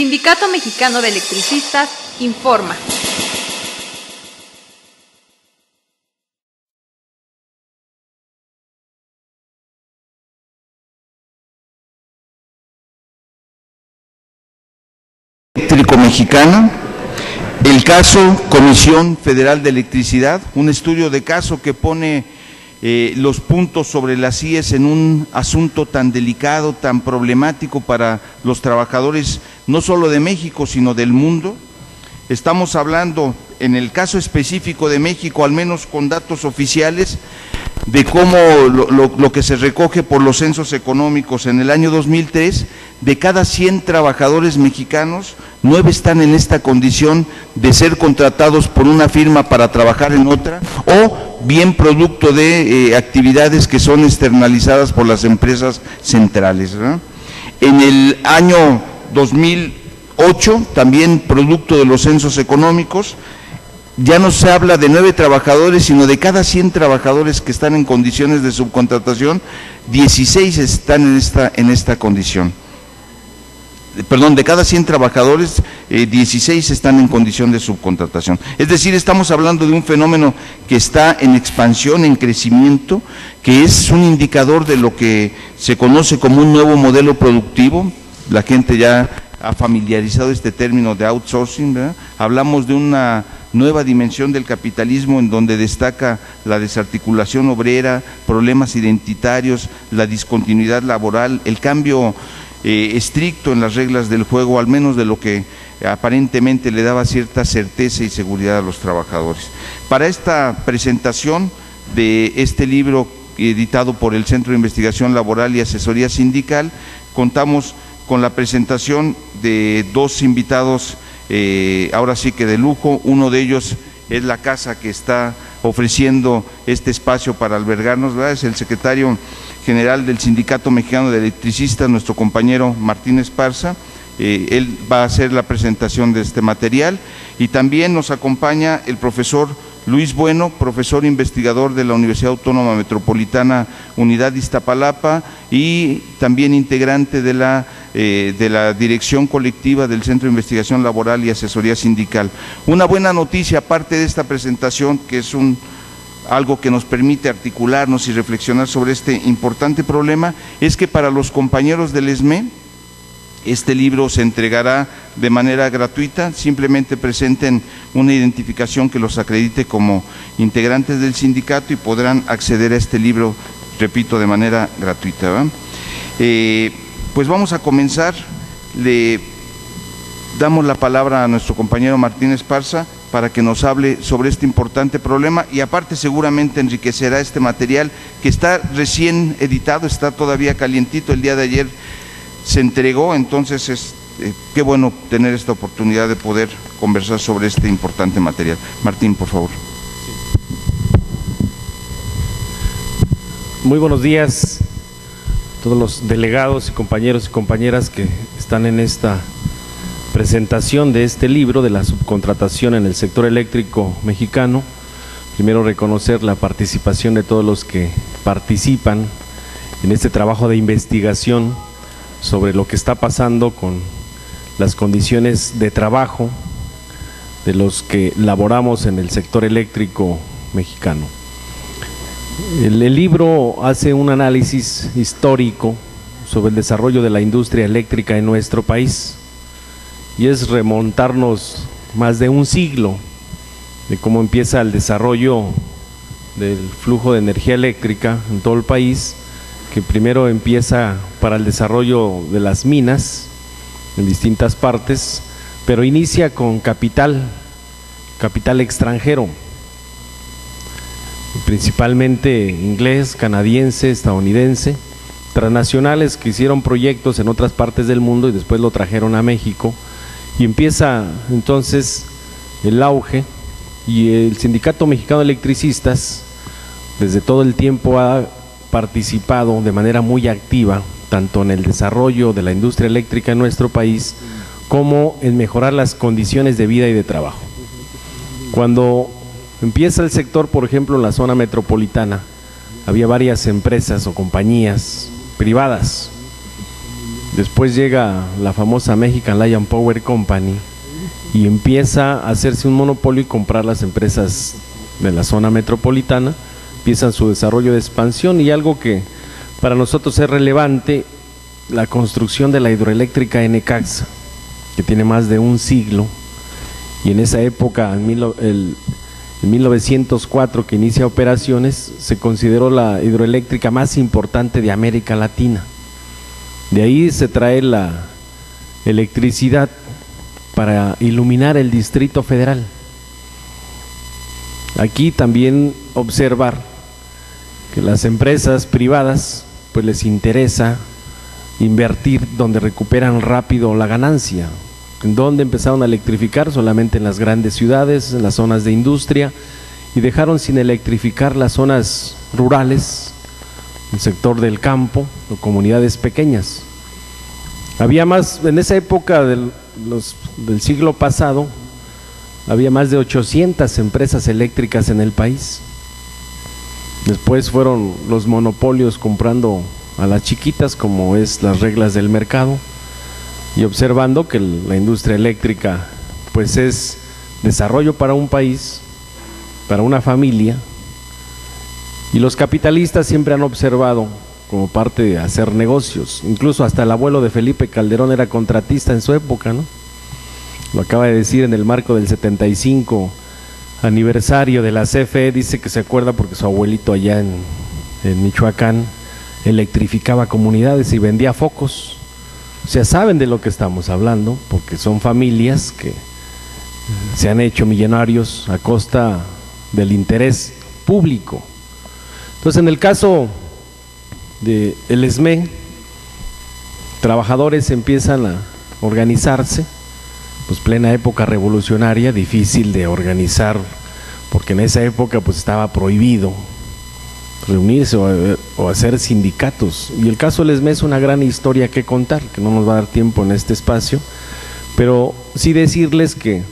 Sindicato Mexicano de Electricistas informa. Eléctrico Mexicano, el caso Comisión Federal de Electricidad, un estudio de caso que pone los puntos sobre las IES en un asunto tan delicado, tan problemático para los trabajadores, no solo de México, sino del mundo. Estamos hablando, en el caso específico de México, al menos con datos oficiales, de cómo lo que se recoge por los censos económicos en el año 2003, de cada 100 trabajadores mexicanos, 9 están en esta condición de ser contratados por una firma para trabajar en otra, o bien producto de actividades que son externalizadas por las empresas centrales, ¿verdad? En el año 2008, también producto de los censos económicos, ya no se habla de 9 trabajadores, sino de cada 100 trabajadores que están en condiciones de subcontratación, 16 están en esta condición. Perdón, de cada 100 trabajadores, 16 están en condición de subcontratación. Es decir, estamos hablando de un fenómeno que está en expansión, en crecimiento, que es un indicador de lo que se conoce como un nuevo modelo productivo. La gente ya ha familiarizado este término de outsourcing, ¿verdad? Hablamos de una nueva dimensión del capitalismo en donde destaca la desarticulación obrera, problemas identitarios, la discontinuidad laboral, el cambio estricto en las reglas del juego, al menos de lo que aparentemente le daba cierta certeza y seguridad a los trabajadores. Para esta presentación de este libro editado por el Centro de Investigación Laboral y Asesoría Sindical, contamos con la presentación de 2 invitados, ahora sí que de lujo. Uno de ellos es la casa que está ofreciendo este espacio para albergarnos, ¿verdad? Es el secretario general del Sindicato Mexicano de Electricistas, nuestro compañero Martín Esparza. Él va a hacer la presentación de este material, y también nos acompaña el profesor Luis Bueno, profesor investigador de la Universidad Autónoma Metropolitana Unidad Iztapalapa y también integrante de la dirección colectiva del Centro de Investigación Laboral y Asesoría Sindical. Una buena noticia, aparte de esta presentación, que es algo que nos permite articularnos y reflexionar sobre este importante problema, es que para los compañeros del ESME, este libro se entregará de manera gratuita. Simplemente presenten una identificación que los acredite como integrantes del sindicato y podrán acceder a este libro, repito, de manera gratuita, ¿verdad? Pues vamos a comenzar. Le damos la palabra a nuestro compañero Martín Esparza para que nos hable sobre este importante problema, y aparte seguramente enriquecerá este material que está recién editado, está todavía calientito, el día de ayer se entregó. Entonces qué bueno tener esta oportunidad de poder conversar sobre este importante material. Martín, por favor. Muy buenos días a todos los delegados y compañeros y compañeras que están en esta presentación de este libro de la subcontratación en el sector eléctrico mexicano. Primero, reconocer la participación de todos los que participan en este trabajo de investigación sobre lo que está pasando con las condiciones de trabajo de los que laboramos en el sector eléctrico mexicano. El libro hace un análisis histórico sobre el desarrollo de la industria eléctrica en nuestro país, y es remontarnos más de un siglo de cómo empieza el desarrollo del flujo de energía eléctrica en todo el país, que primero empieza para el desarrollo de las minas en distintas partes, pero inicia con capital extranjero, principalmente inglés, canadiense, estadounidense, transnacionales que hicieron proyectos en otras partes del mundo y después lo trajeron a México, y empieza entonces el auge. Y el Sindicato Mexicano de Electricistas desde todo el tiempo ha participado de manera muy activa tanto en el desarrollo de la industria eléctrica en nuestro país como en mejorar las condiciones de vida y de trabajo. Cuando empieza el sector, por ejemplo, en la zona metropolitana, había varias empresas o compañías privadas Después llega la famosa American Lion Power Company y empieza a hacerse un monopolio y comprar las empresas de la zona metropolitana. Empiezan su desarrollo de expansión, y algo que para nosotros es relevante, la construcción de la hidroeléctrica de Necaxa, que tiene más de un siglo, y en esa época, en 1904, que inicia operaciones, se consideró la hidroeléctrica más importante de América Latina. De ahí se trae la electricidad para iluminar el Distrito Federal. Aquí también observar que las empresas privadas pues les interesa invertir donde recuperan rápido la ganancia. ¿En dónde empezaron a electrificar? Solamente en las grandes ciudades, en las zonas de industria, y dejaron sin electrificar las zonas rurales, el sector del campo o comunidades pequeñas. Había más, en esa época del siglo pasado, había más de 800 empresas eléctricas en el país. Después fueron los monopolios comprando a las chiquitas, como es las reglas del mercado, y observando que la industria eléctrica pues es desarrollo para un país, para una familia, y los capitalistas siempre han observado como parte de hacer negocios. Incluso hasta el abuelo de Felipe Calderón era contratista en su época, ¿no? Lo acaba de decir en el marco del 75 aniversario de la CFE, dice que se acuerda porque su abuelito allá en Michoacán electrificaba comunidades y vendía focos. O sea, saben de lo que estamos hablando, porque son familias que se han hecho millonarios a costa del interés público. Entonces, en el caso de el ESME, trabajadores empiezan a organizarse, pues plena época revolucionaria, difícil de organizar, porque en esa época pues estaba prohibido reunirse o hacer sindicatos. Y el caso del ESME es una gran historia que contar, que no nos va a dar tiempo en este espacio, pero sí decirles que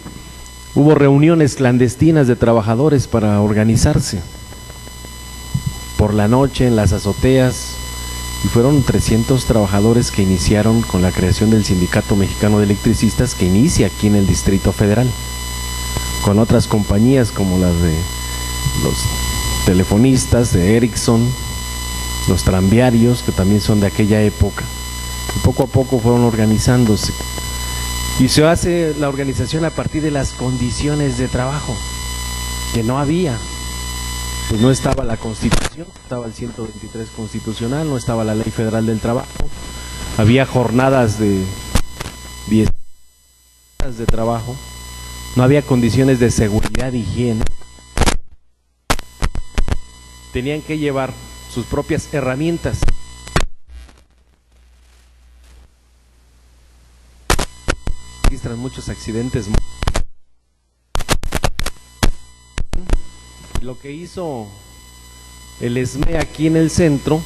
hubo reuniones clandestinas de trabajadores para organizarse por la noche en las azoteas, y fueron 300 trabajadores que iniciaron con la creación del Sindicato Mexicano de Electricistas, que inicia aquí en el Distrito Federal, con otras compañías como las de los telefonistas, de Ericsson, los tranviarios, que también son de aquella época, y poco a poco fueron organizándose. Y se hace la organización a partir de las condiciones de trabajo, que no había. Pues no estaba la Constitución, estaba el 123 constitucional, no estaba la Ley Federal del Trabajo, había jornadas de 10 horas de trabajo, no había condiciones de seguridad e higiene, tenían que llevar sus propias herramientas. Registran muchos accidentes. Lo que hizo el ESME aquí en el centro,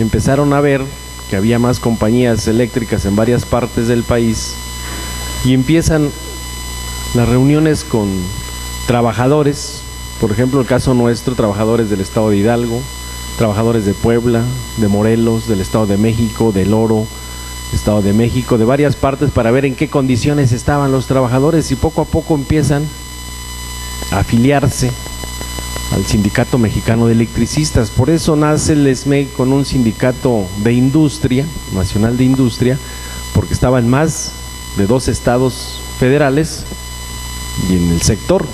empezaron a ver que había más compañías eléctricas en varias partes del país, y empiezan las reuniones con trabajadores, por ejemplo el caso nuestro, trabajadores del estado de Hidalgo, trabajadores de Puebla, de Morelos, del estado de México, del Oro, estado de México, de varias partes, para ver en qué condiciones estaban los trabajadores, y poco a poco empiezan a afiliarse al Sindicato Mexicano de Electricistas. Por eso nace el ESME con un sindicato de industria, nacional de industria, porque estaba en más de 2 estados federales y en el sector,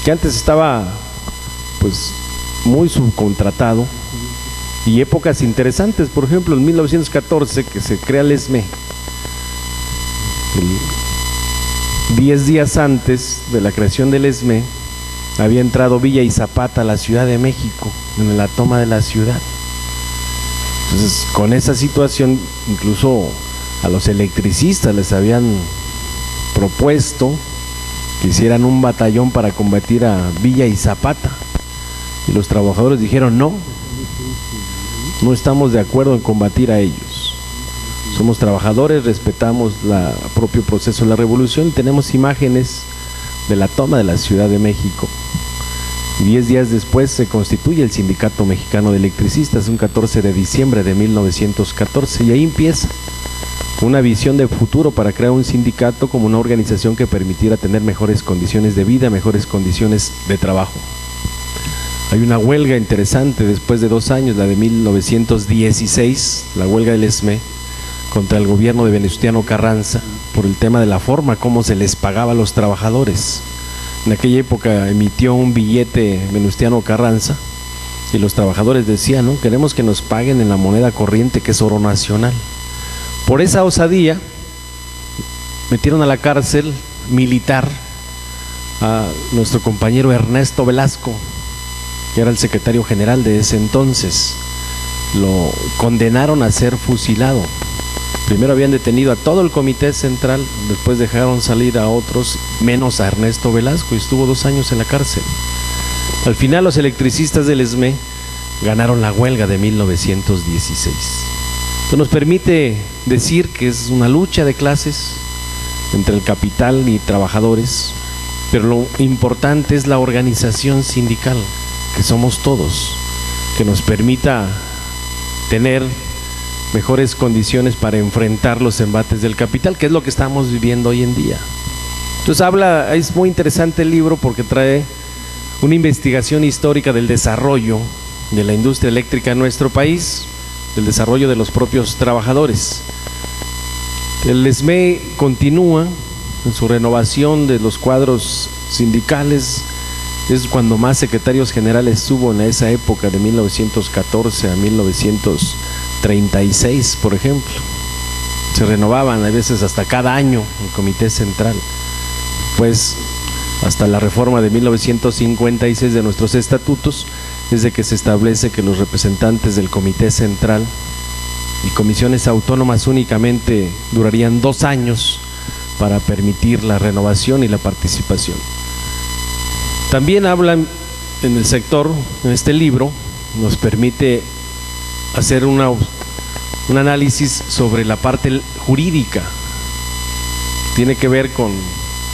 que antes estaba pues muy subcontratado, y épocas interesantes. Por ejemplo, en 1914, que se crea el ESME, 10 días antes de la creación del ESME, había entrado Villa y Zapata a la Ciudad de México, en la toma de la ciudad. Entonces, con esa situación, incluso a los electricistas les habían propuesto que hicieran un batallón para combatir a Villa y Zapata, y los trabajadores dijeron no estamos de acuerdo en combatir a ellos, somos trabajadores, respetamos el propio proceso de la revolución, y tenemos imágenes de la toma de la Ciudad de México. Y 10 días después se constituye el Sindicato Mexicano de Electricistas, un 14 de diciembre de 1914, y ahí empieza una visión de futuro para crear un sindicato como una organización que permitiera tener mejores condiciones de vida, mejores condiciones de trabajo. Hay una huelga interesante después de 2 años, la de 1916, la huelga del ESME, contra el gobierno de Venustiano Carranza, por el tema de la forma como se les pagaba a los trabajadores. En aquella época emitió un billete Venustiano Carranza y los trabajadores decían, ¿no?, queremos que nos paguen en la moneda corriente, que es oro nacional. Por esa osadía metieron a la cárcel militar a nuestro compañero Ernesto Velasco, que era el secretario general de ese entonces. Lo condenaron a ser fusilado. Primero habían detenido a todo el comité central, después dejaron salir a otros, menos a Ernesto Velasco, y estuvo 2 años en la cárcel. Al final los electricistas del ESME ganaron la huelga de 1916. Esto nos permite decir que es una lucha de clases entre el capital y trabajadores, pero lo importante es la organización sindical, que somos todos, que nos permita tener mejores condiciones para enfrentar los embates del capital, que es lo que estamos viviendo hoy en día. Entonces es muy interesante el libro porque trae una investigación histórica del desarrollo de la industria eléctrica en nuestro país, del desarrollo de los propios trabajadores. El ESME continúa en su renovación de los cuadros sindicales. Es cuando más secretarios generales hubo en esa época, de 1914 a 1936, por ejemplo. Se renovaban a veces hasta cada año el comité central. Pues hasta la reforma de 1956 de nuestros estatutos es de que se establece que los representantes del comité central y comisiones autónomas únicamente durarían 2 años para permitir la renovación y la participación. También hablan en el sector, en este libro, nos permite hacer un análisis sobre la parte jurídica. Tiene que ver con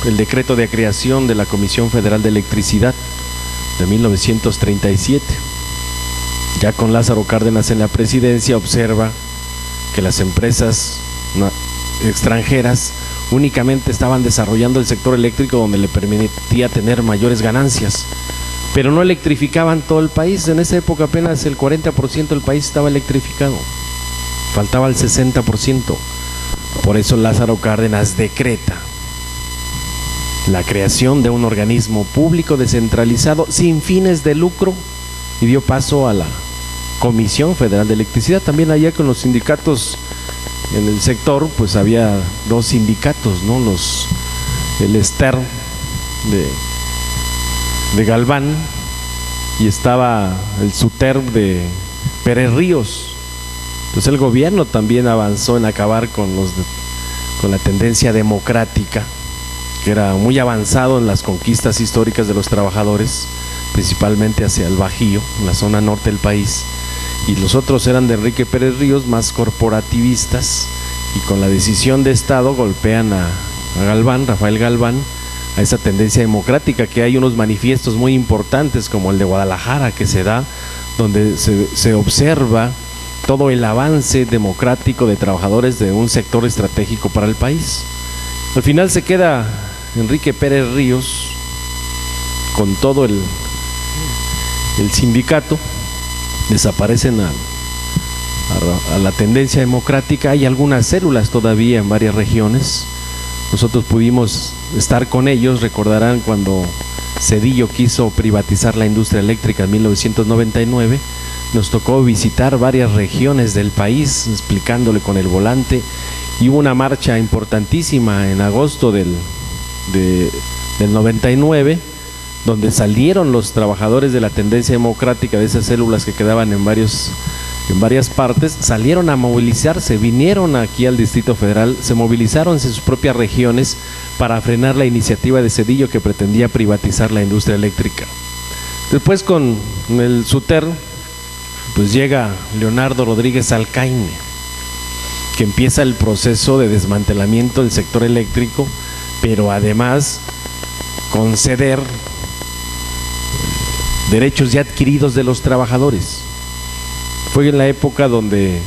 el decreto de creación de la Comisión Federal de Electricidad de 1937. Ya con Lázaro Cárdenas en la presidencia, observa que las empresas extranjeras únicamente estaban desarrollando el sector eléctrico donde le permitía tener mayores ganancias, pero no electrificaban todo el país. En esa época apenas el 40% del país estaba electrificado, faltaba el 60%. Por eso Lázaro Cárdenas decreta la creación de un organismo público descentralizado sin fines de lucro y dio paso a la Comisión Federal de Electricidad. También allá con los sindicatos en el sector, pues había 2 sindicatos, ¿no? El STER de Galván, y estaba el SUTER de Pérez Ríos. Entonces el gobierno también avanzó en acabar con la tendencia democrática, que era muy avanzado en las conquistas históricas de los trabajadores, principalmente hacia el Bajío, en la zona norte del país. Y los otros eran de Enrique Pérez Ríos, más corporativistas, y con la decisión de Estado golpean a Galván, Rafael Galván, a esa tendencia democrática, que hay unos manifiestos muy importantes como el de Guadalajara que se da, donde se observa todo el avance democrático de trabajadores de un sector estratégico para el país. Al final se queda Enrique Pérez Ríos con todo el sindicato. Desaparecen a la tendencia democrática. Hay algunas células todavía en varias regiones. Nosotros pudimos estar con ellos. Recordarán cuando Zedillo quiso privatizar la industria eléctrica en 1999. Nos tocó visitar varias regiones del país explicándole con el volante, y hubo una marcha importantísima en agosto del 99, donde salieron los trabajadores de la tendencia democrática, de esas células que quedaban en varias partes, salieron a movilizarse, vinieron aquí al Distrito Federal, se movilizaron en sus propias regiones para frenar la iniciativa de Zedillo que pretendía privatizar la industria eléctrica. Después con el SUTER, pues llega Leonardo Rodríguez Alcaine, que empieza el proceso de desmantelamiento del sector eléctrico, pero además conceder derechos ya adquiridos de los trabajadores. Fue en la época donde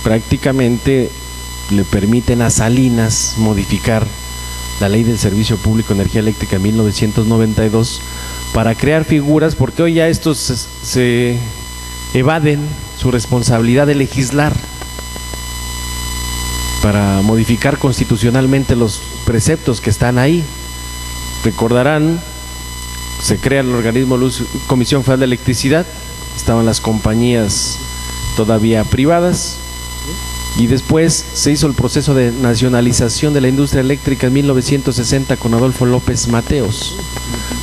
prácticamente le permiten a Salinas modificar la Ley del Servicio Público de Energía Eléctrica en 1992 para crear figuras, porque hoy ya estos se evaden su responsabilidad de legislar para modificar constitucionalmente los preceptos que están ahí. Recordarán, se crea el organismo Comisión Federal de Electricidad, estaban las compañías todavía privadas, y después se hizo el proceso de nacionalización de la industria eléctrica en 1960 con Adolfo López Mateos.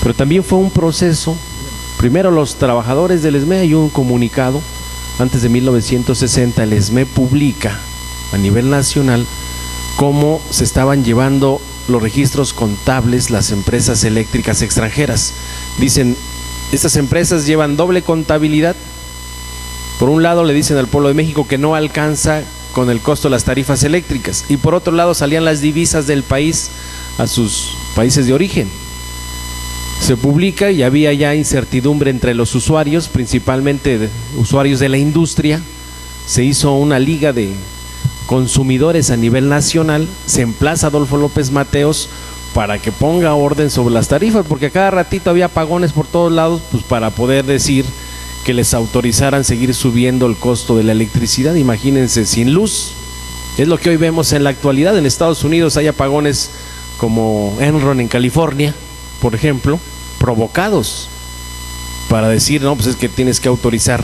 Pero también fue un proceso, primero los trabajadores del ESME, hay un comunicado, antes de 1960 el ESME publica a nivel nacional cómo se estaban llevando los registros contables las empresas eléctricas extranjeras. Dicen, estas empresas llevan doble contabilidad. Por un lado le dicen al pueblo de México que no alcanza con el costo de las tarifas eléctricas, y por otro lado salían las divisas del país a sus países de origen. Se publica y había ya incertidumbre entre los usuarios, principalmente usuarios de la industria. Se hizo una liga de consumidores a nivel nacional, se emplaza Adolfo López Mateos para que ponga orden sobre las tarifas, porque a cada ratito había apagones por todos lados, pues para poder decir que les autorizaran seguir subiendo el costo de la electricidad. Imagínense, sin luz. Es lo que hoy vemos en la actualidad. En Estados Unidos hay apagones como Enron en California, por ejemplo, provocados para decir, no, pues es que tienes que autorizar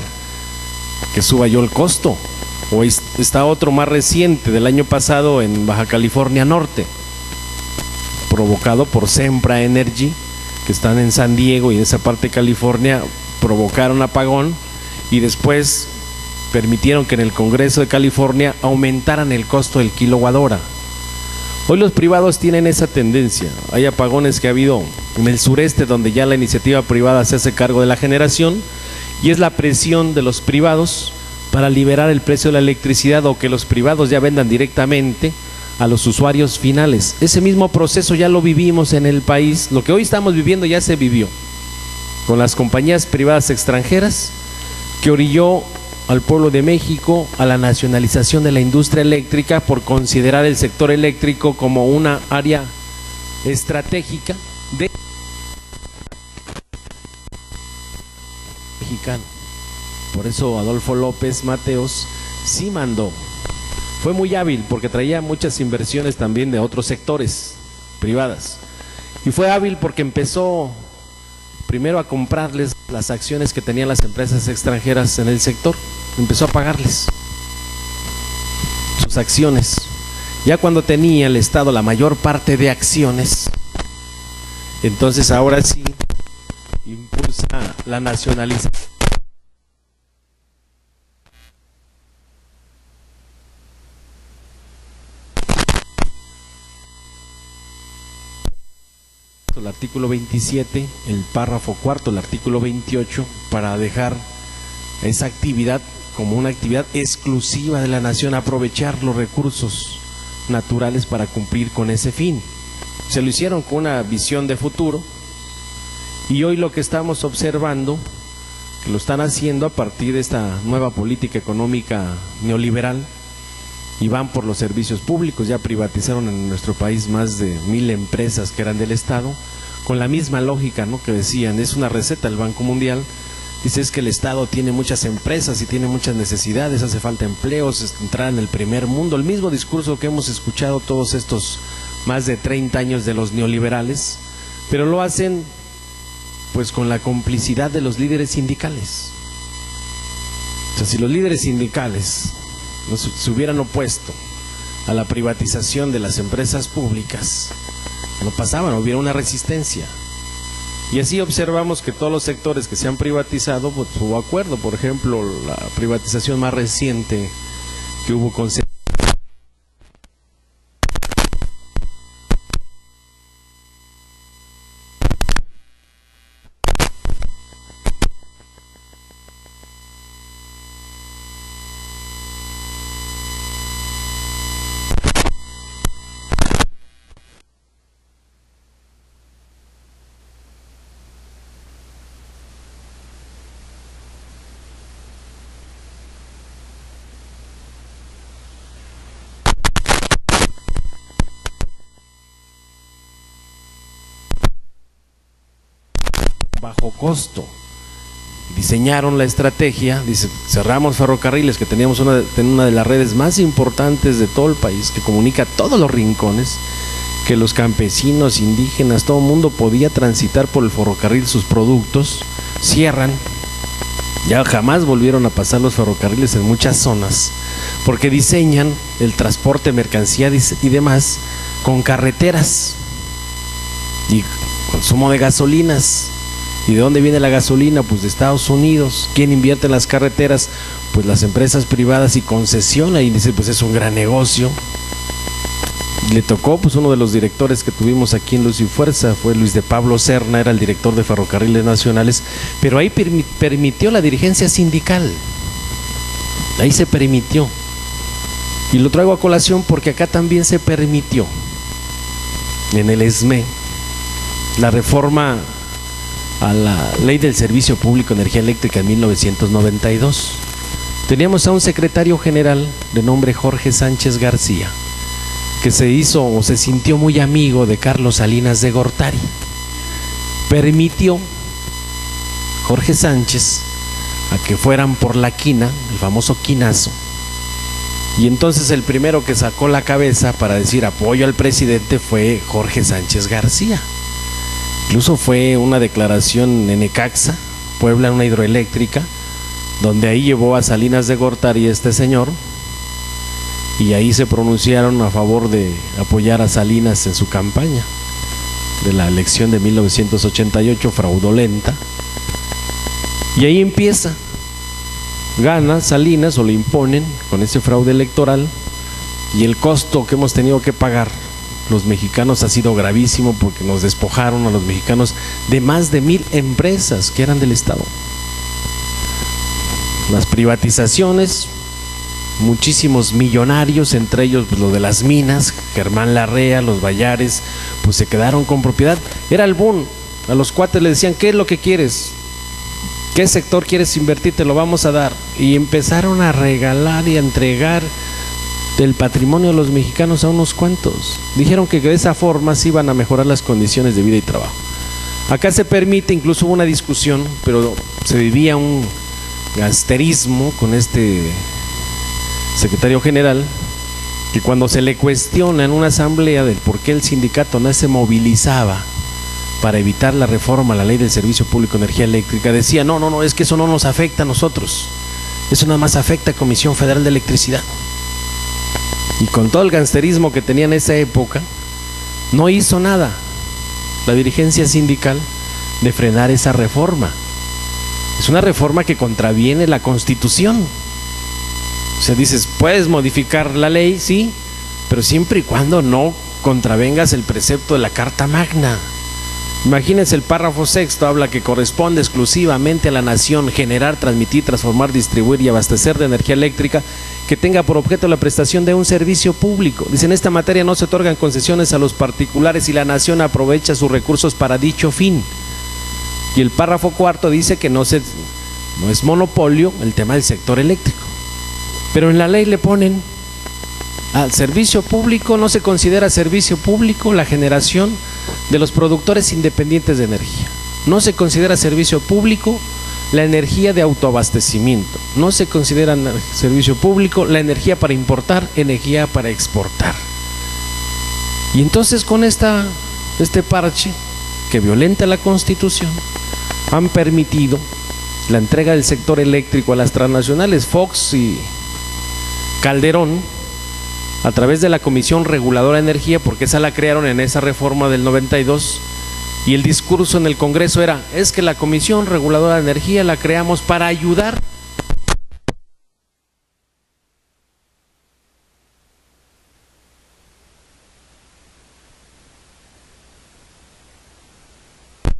que suba yo el costo. O está otro más reciente del año pasado en Baja California Norte, provocado por Sempra Energy, que están en San Diego y en esa parte de California, provocaron apagón y después permitieron que en el Congreso de California aumentaran el costo del kilowatt hora. Hoy los privados tienen esa tendencia. Hay apagones que ha habido en el sureste, donde ya la iniciativa privada se hace cargo de la generación, y es la presión de los privados para liberar el precio de la electricidad, o que los privados ya vendan directamente a los usuarios finales. Ese mismo proceso ya lo vivimos en el país. Lo que hoy estamos viviendo ya se vivió con las compañías privadas extranjeras, que orilló al pueblo de México a la nacionalización de la industria eléctrica por considerar el sector eléctrico como una área estratégica de mexicano. Por eso Adolfo López Mateos sí mandó. Fue muy hábil porque traía muchas inversiones también de otros sectores privadas. Y fue hábil porque empezó primero a comprarles las acciones que tenían las empresas extranjeras en el sector. Empezó a pagarles sus acciones. Ya cuando tenía el Estado la mayor parte de acciones, entonces ahora sí impulsa la nacionalización. El artículo 27, el párrafo cuarto, el artículo 28, para dejar esa actividad como una actividad exclusiva de la nación, aprovechar los recursos naturales para cumplir con ese fin. Se lo hicieron con una visión de futuro, y hoy lo que estamos observando, que lo están haciendo a partir de esta nueva política económica neoliberal, y van por los servicios públicos. Ya privatizaron en nuestro país más de 1000 empresas que eran del Estado, con la misma lógica, ¿no?, que decían, es una receta del Banco Mundial. Dice, es que el Estado tiene muchas empresas y tiene muchas necesidades, hace falta empleos, entrar en el primer mundo. El mismo discurso que hemos escuchado todos estos más de 30 años de los neoliberales, pero lo hacen pues con la complicidad de los líderes sindicales. O sea, si los líderes sindicales se hubieran opuesto a la privatización de las empresas públicas, no pasaban, hubiera una resistencia. Y así observamos que todos los sectores que se han privatizado, pues hubo acuerdo. Por ejemplo, la privatización más reciente que hubo con bajo costo. Diseñaron la estrategia, dice, cerramos ferrocarriles, que teníamos una de las redes más importantes de todo el país, que comunica todos los rincones, que los campesinos, indígenas, todo el mundo podía transitar por el ferrocarril sus productos. Cierran, ya jamás volvieron a pasar los ferrocarriles en muchas zonas, porque diseñan el transporte, mercancía y demás con carreteras y consumo de gasolinas. ¿Y de dónde viene la gasolina? Pues de Estados Unidos. ¿Quién invierte en las carreteras? Pues las empresas privadas, y concesiona, y dice, pues es un gran negocio. Le tocó, pues uno de los directores que tuvimos aquí en Luz y Fuerza fue Luis de Pablo Serna, era el director de Ferrocarriles Nacionales, pero ahí permitió la dirigencia sindical. Ahí se permitió. Y lo traigo a colación porque acá también se permitió, en el ESME, la reforma a la Ley del Servicio Público de Energía Eléctrica en 1992. Teníamos a un secretario general de nombre Jorge Sánchez García, que se hizo o se sintió muy amigo de Carlos Salinas de Gortari. Permitió Jorge Sánchez a que fueran por la quina, el famoso quinazo, y entonces el primero que sacó la cabeza para decir apoyo al presidente fue Jorge Sánchez García. Incluso fue una declaración en Necaxa, Puebla, en una hidroeléctrica, donde ahí llevó a Salinas de Gortari este señor, y ahí se pronunciaron a favor de apoyar a Salinas en su campaña de la elección de 1988 fraudulenta. Y ahí empieza, gana Salinas, o le imponen con ese fraude electoral, y el costo que hemos tenido que pagar los mexicanos ha sido gravísimo, porque nos despojaron a los mexicanos de más de 1000 empresas que eran del Estado. Las privatizaciones, muchísimos millonarios, entre ellos pues, lo de las minas, Germán Larrea, los Bayares, pues se quedaron con propiedad. Era el boom. A los cuates le decían, ¿qué es lo que quieres? ¿Qué sector quieres invertir? Te lo vamos a dar. Y empezaron a regalar y a entregar del patrimonio de los mexicanos a unos cuantos. Dijeron que de esa forma se iban a mejorar las condiciones de vida y trabajo. Acá se permite, incluso hubo una discusión, pero se vivía un gangsterismo con este secretario general, que cuando se le cuestiona en una asamblea del por qué el sindicato no se movilizaba para evitar la reforma a la Ley del Servicio Público de Energía Eléctrica, decía, no, es que eso no nos afecta a nosotros, eso nada más afecta a Comisión Federal de Electricidad. Y con todo el gangsterismo que tenía en esa época, no hizo nada la dirigencia sindical de frenar esa reforma. Es una reforma que contraviene la Constitución. O sea, dices, puedes modificar la ley, sí, pero siempre y cuando no contravengas el precepto de la Carta Magna. Imagínense, el párrafo 6 habla que corresponde exclusivamente a la nación generar, transmitir, transformar, distribuir y abastecer de energía eléctrica que tenga por objeto la prestación de un servicio público. Dice, en esta materia no se otorgan concesiones a los particulares y la nación aprovecha sus recursos para dicho fin. Y el párrafo 4 dice que no es monopolio el tema del sector eléctrico. Pero en la ley le ponen al servicio público, no se considera servicio público la generación de los productores independientes de energía. No se considera servicio público la energía de autoabastecimiento. No se considera servicio público la energía para importar, energía para exportar. Y entonces con este parche que violenta la Constitución, han permitido la entrega del sector eléctrico a las transnacionales Fox y Calderón a través de la Comisión Reguladora de Energía, porque esa la crearon en esa reforma del 92, y el discurso en el Congreso era, es que la Comisión Reguladora de Energía la creamos para ayudar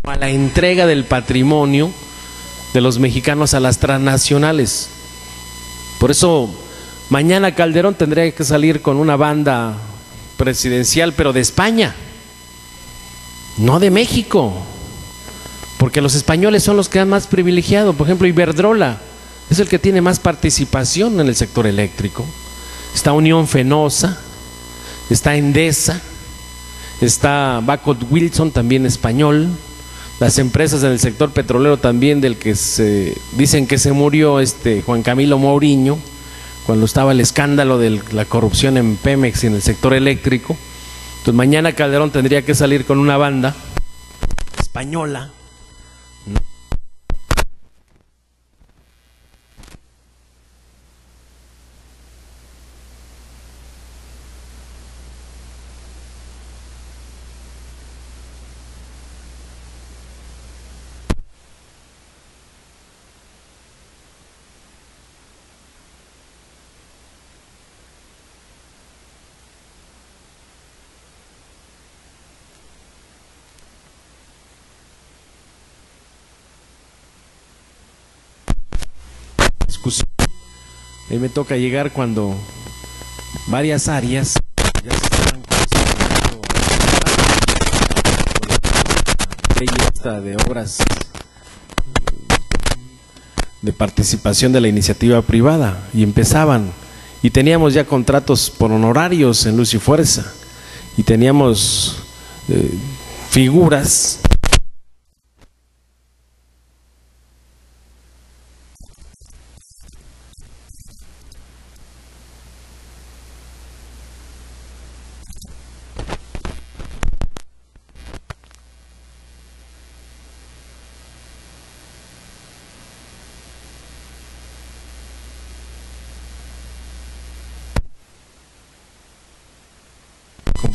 a la entrega del patrimonio de los mexicanos a las transnacionales. Por eso mañana Calderón tendría que salir con una banda presidencial, pero de España, no de México, porque los españoles son los que han más privilegiado. Por ejemplo, Iberdrola es el que tiene más participación en el sector eléctrico. Está Unión Fenosa, está Endesa, está Bacot Wilson, también español, las empresas en el sector petrolero también, del que se dicen que se murió Juan Camilo Mourinho, cuando estaba el escándalo de la corrupción en Pemex y en el sector eléctrico. Entonces mañana Calderón tendría que salir con una banda española, ¿no?, discusión. A mí me toca llegar cuando varias áreas ya se estaban considerando la ley esta de obras de participación de la iniciativa privada, y empezaban, y teníamos ya contratos por honorarios en Luz y Fuerza, y teníamos figuras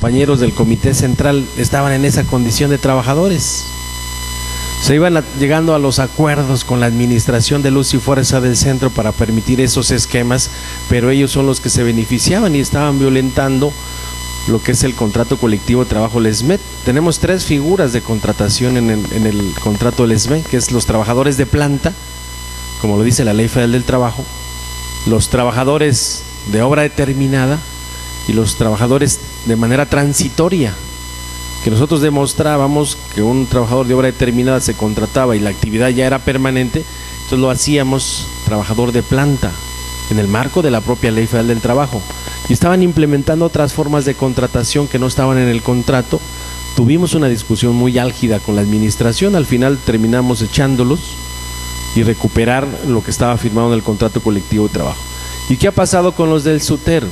compañeros del Comité Central estaban en esa condición de trabajadores. Se iban llegando a los acuerdos con la administración de Luz y Fuerza del Centro para permitir esos esquemas, pero ellos son los que se beneficiaban y estaban violentando lo que es el contrato colectivo de trabajo del SMET. Tenemos 3 figuras de contratación en el contrato del SMET, que es los trabajadores de planta, como lo dice la Ley Federal del Trabajo, los trabajadores de obra determinada y los trabajadores de manera transitoria, que nosotros demostrábamos que un trabajador de obra determinada se contrataba y la actividad ya era permanente, entonces lo hacíamos trabajador de planta en el marco de la propia Ley Federal del Trabajo, y estaban implementando otras formas de contratación que no estaban en el contrato. Tuvimos una discusión muy álgida con la administración, al final terminamos echándolos y recuperar lo que estaba firmado en el contrato colectivo de trabajo. ¿Y qué ha pasado con los del SUTER?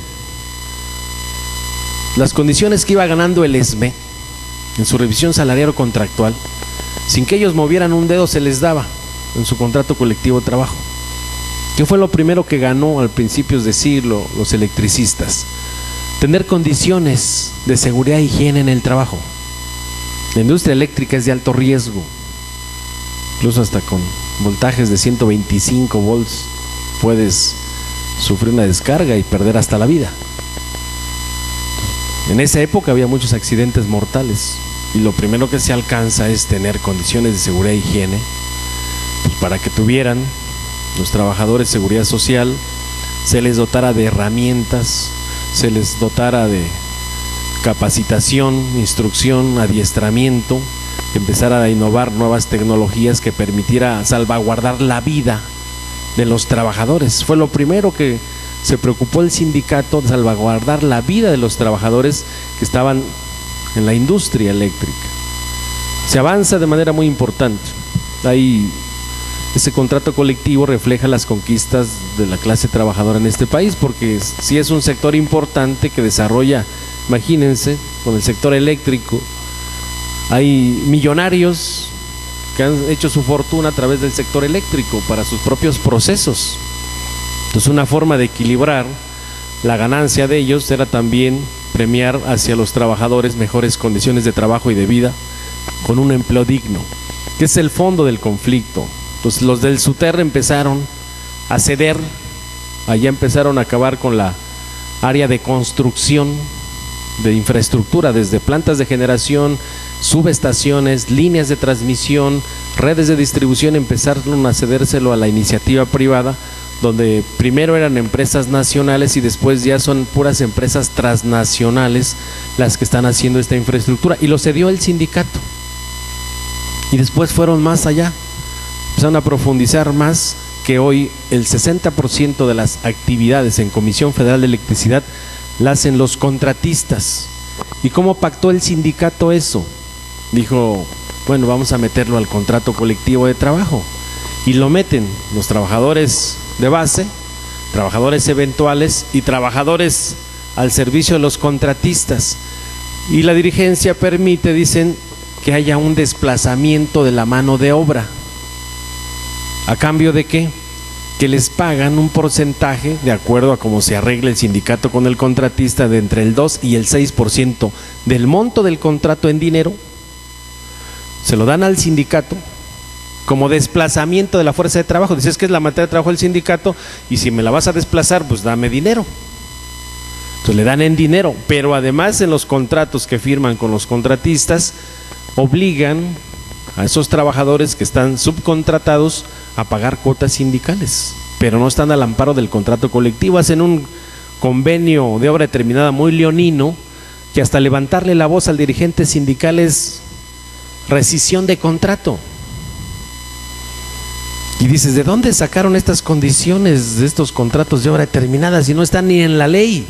Las condiciones que iba ganando el ESME en su revisión salarial contractual, sin que ellos movieran un dedo, se les daba en su contrato colectivo de trabajo. ¿Qué fue lo primero que ganó al principios de siglo los electricistas? Tener condiciones de seguridad e higiene en el trabajo. La industria eléctrica es de alto riesgo, incluso hasta con voltajes de 125 volts puedes sufrir una descarga y perder hasta la vida. En esa época había muchos accidentes mortales, y lo primero que se alcanza es tener condiciones de seguridad e higiene, pues para que tuvieran los trabajadores de seguridad social, se les dotara de herramientas, se les dotara de capacitación, instrucción, adiestramiento, empezara a innovar nuevas tecnologías que permitiera salvaguardar la vida de los trabajadores. Fue lo primero que se preocupó el sindicato, de salvaguardar la vida de los trabajadores que estaban en la industria eléctrica. Se avanza de manera muy importante. Ese contrato colectivo refleja las conquistas de la clase trabajadora en este país, porque sí es un sector importante que desarrolla, imagínense, con el sector eléctrico. Hay millonarios que han hecho su fortuna a través del sector eléctrico para sus propios procesos. Entonces, una forma de equilibrar la ganancia de ellos era también premiar hacia los trabajadores mejores condiciones de trabajo y de vida con un empleo digno, que es el fondo del conflicto. Entonces, los del SUTER empezaron a ceder, allá empezaron a acabar con la área de construcción de infraestructura, desde plantas de generación, subestaciones, líneas de transmisión, redes de distribución, empezaron a cedérselo a la iniciativa privada, donde primero eran empresas nacionales y después ya son puras empresas transnacionales las que están haciendo esta infraestructura, y lo cedió el sindicato. Y después fueron más allá, empezaron a profundizar más, que hoy el 60% de las actividades en Comisión Federal de Electricidad la hacen los contratistas. ¿Y cómo pactó el sindicato eso? Dijo, bueno, vamos a meterlo al contrato colectivo de trabajo. Y lo meten los trabajadores de base, trabajadores eventuales y trabajadores al servicio de los contratistas. Y la dirigencia permite, dicen, que haya un desplazamiento de la mano de obra. ¿A cambio de qué? Que les pagan un porcentaje, de acuerdo a cómo se arregle el sindicato con el contratista, de entre el 2 y el 6% del monto del contrato en dinero. Se lo dan al sindicato como desplazamiento de la fuerza de trabajo. Dices que es la materia de trabajo del sindicato y si me la vas a desplazar, pues dame dinero. Entonces le dan en dinero, pero además en los contratos que firman con los contratistas obligan a esos trabajadores que están subcontratados a pagar cuotas sindicales, pero no están al amparo del contrato colectivo. Hacen un convenio de obra determinada muy leonino, que hasta levantarle la voz al dirigente sindical es rescisión de contrato. Y dices, ¿de dónde sacaron estas condiciones de estos contratos de obra determinada si no están ni en la ley?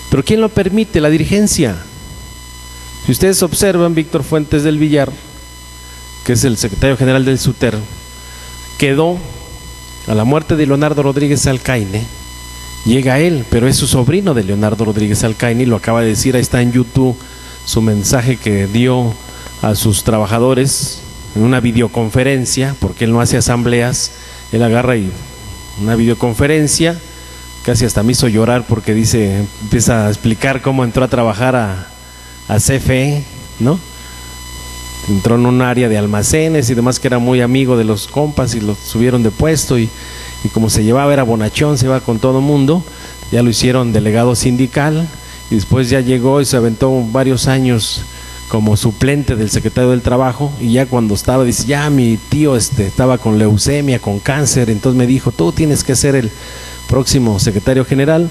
¿Pero quién lo permite? La dirigencia. Si ustedes observan, Víctor Fuentes del Villar, que es el secretario general del SUTER, quedó a la muerte de Leonardo Rodríguez Alcaine, llega él, pero es su sobrino de Leonardo Rodríguez Alcaine, y lo acaba de decir, ahí está en YouTube su mensaje que dio a sus trabajadores en una videoconferencia, porque él no hace asambleas, él agarra y una videoconferencia, casi hasta me hizo llorar porque dice, empieza a explicar cómo entró a trabajar a CFE, ¿no? Entró en un área de almacenes y demás, que era muy amigo de los compas y lo subieron de puesto y como se llevaba, era bonachón, se iba con todo el mundo, ya lo hicieron delegado sindical y después ya llegó y se aventó varios años como suplente del secretario del Trabajo, y ya cuando estaba, dice, ya mi tío estaba con leucemia, con cáncer, entonces me dijo, tú tienes que ser el próximo secretario general.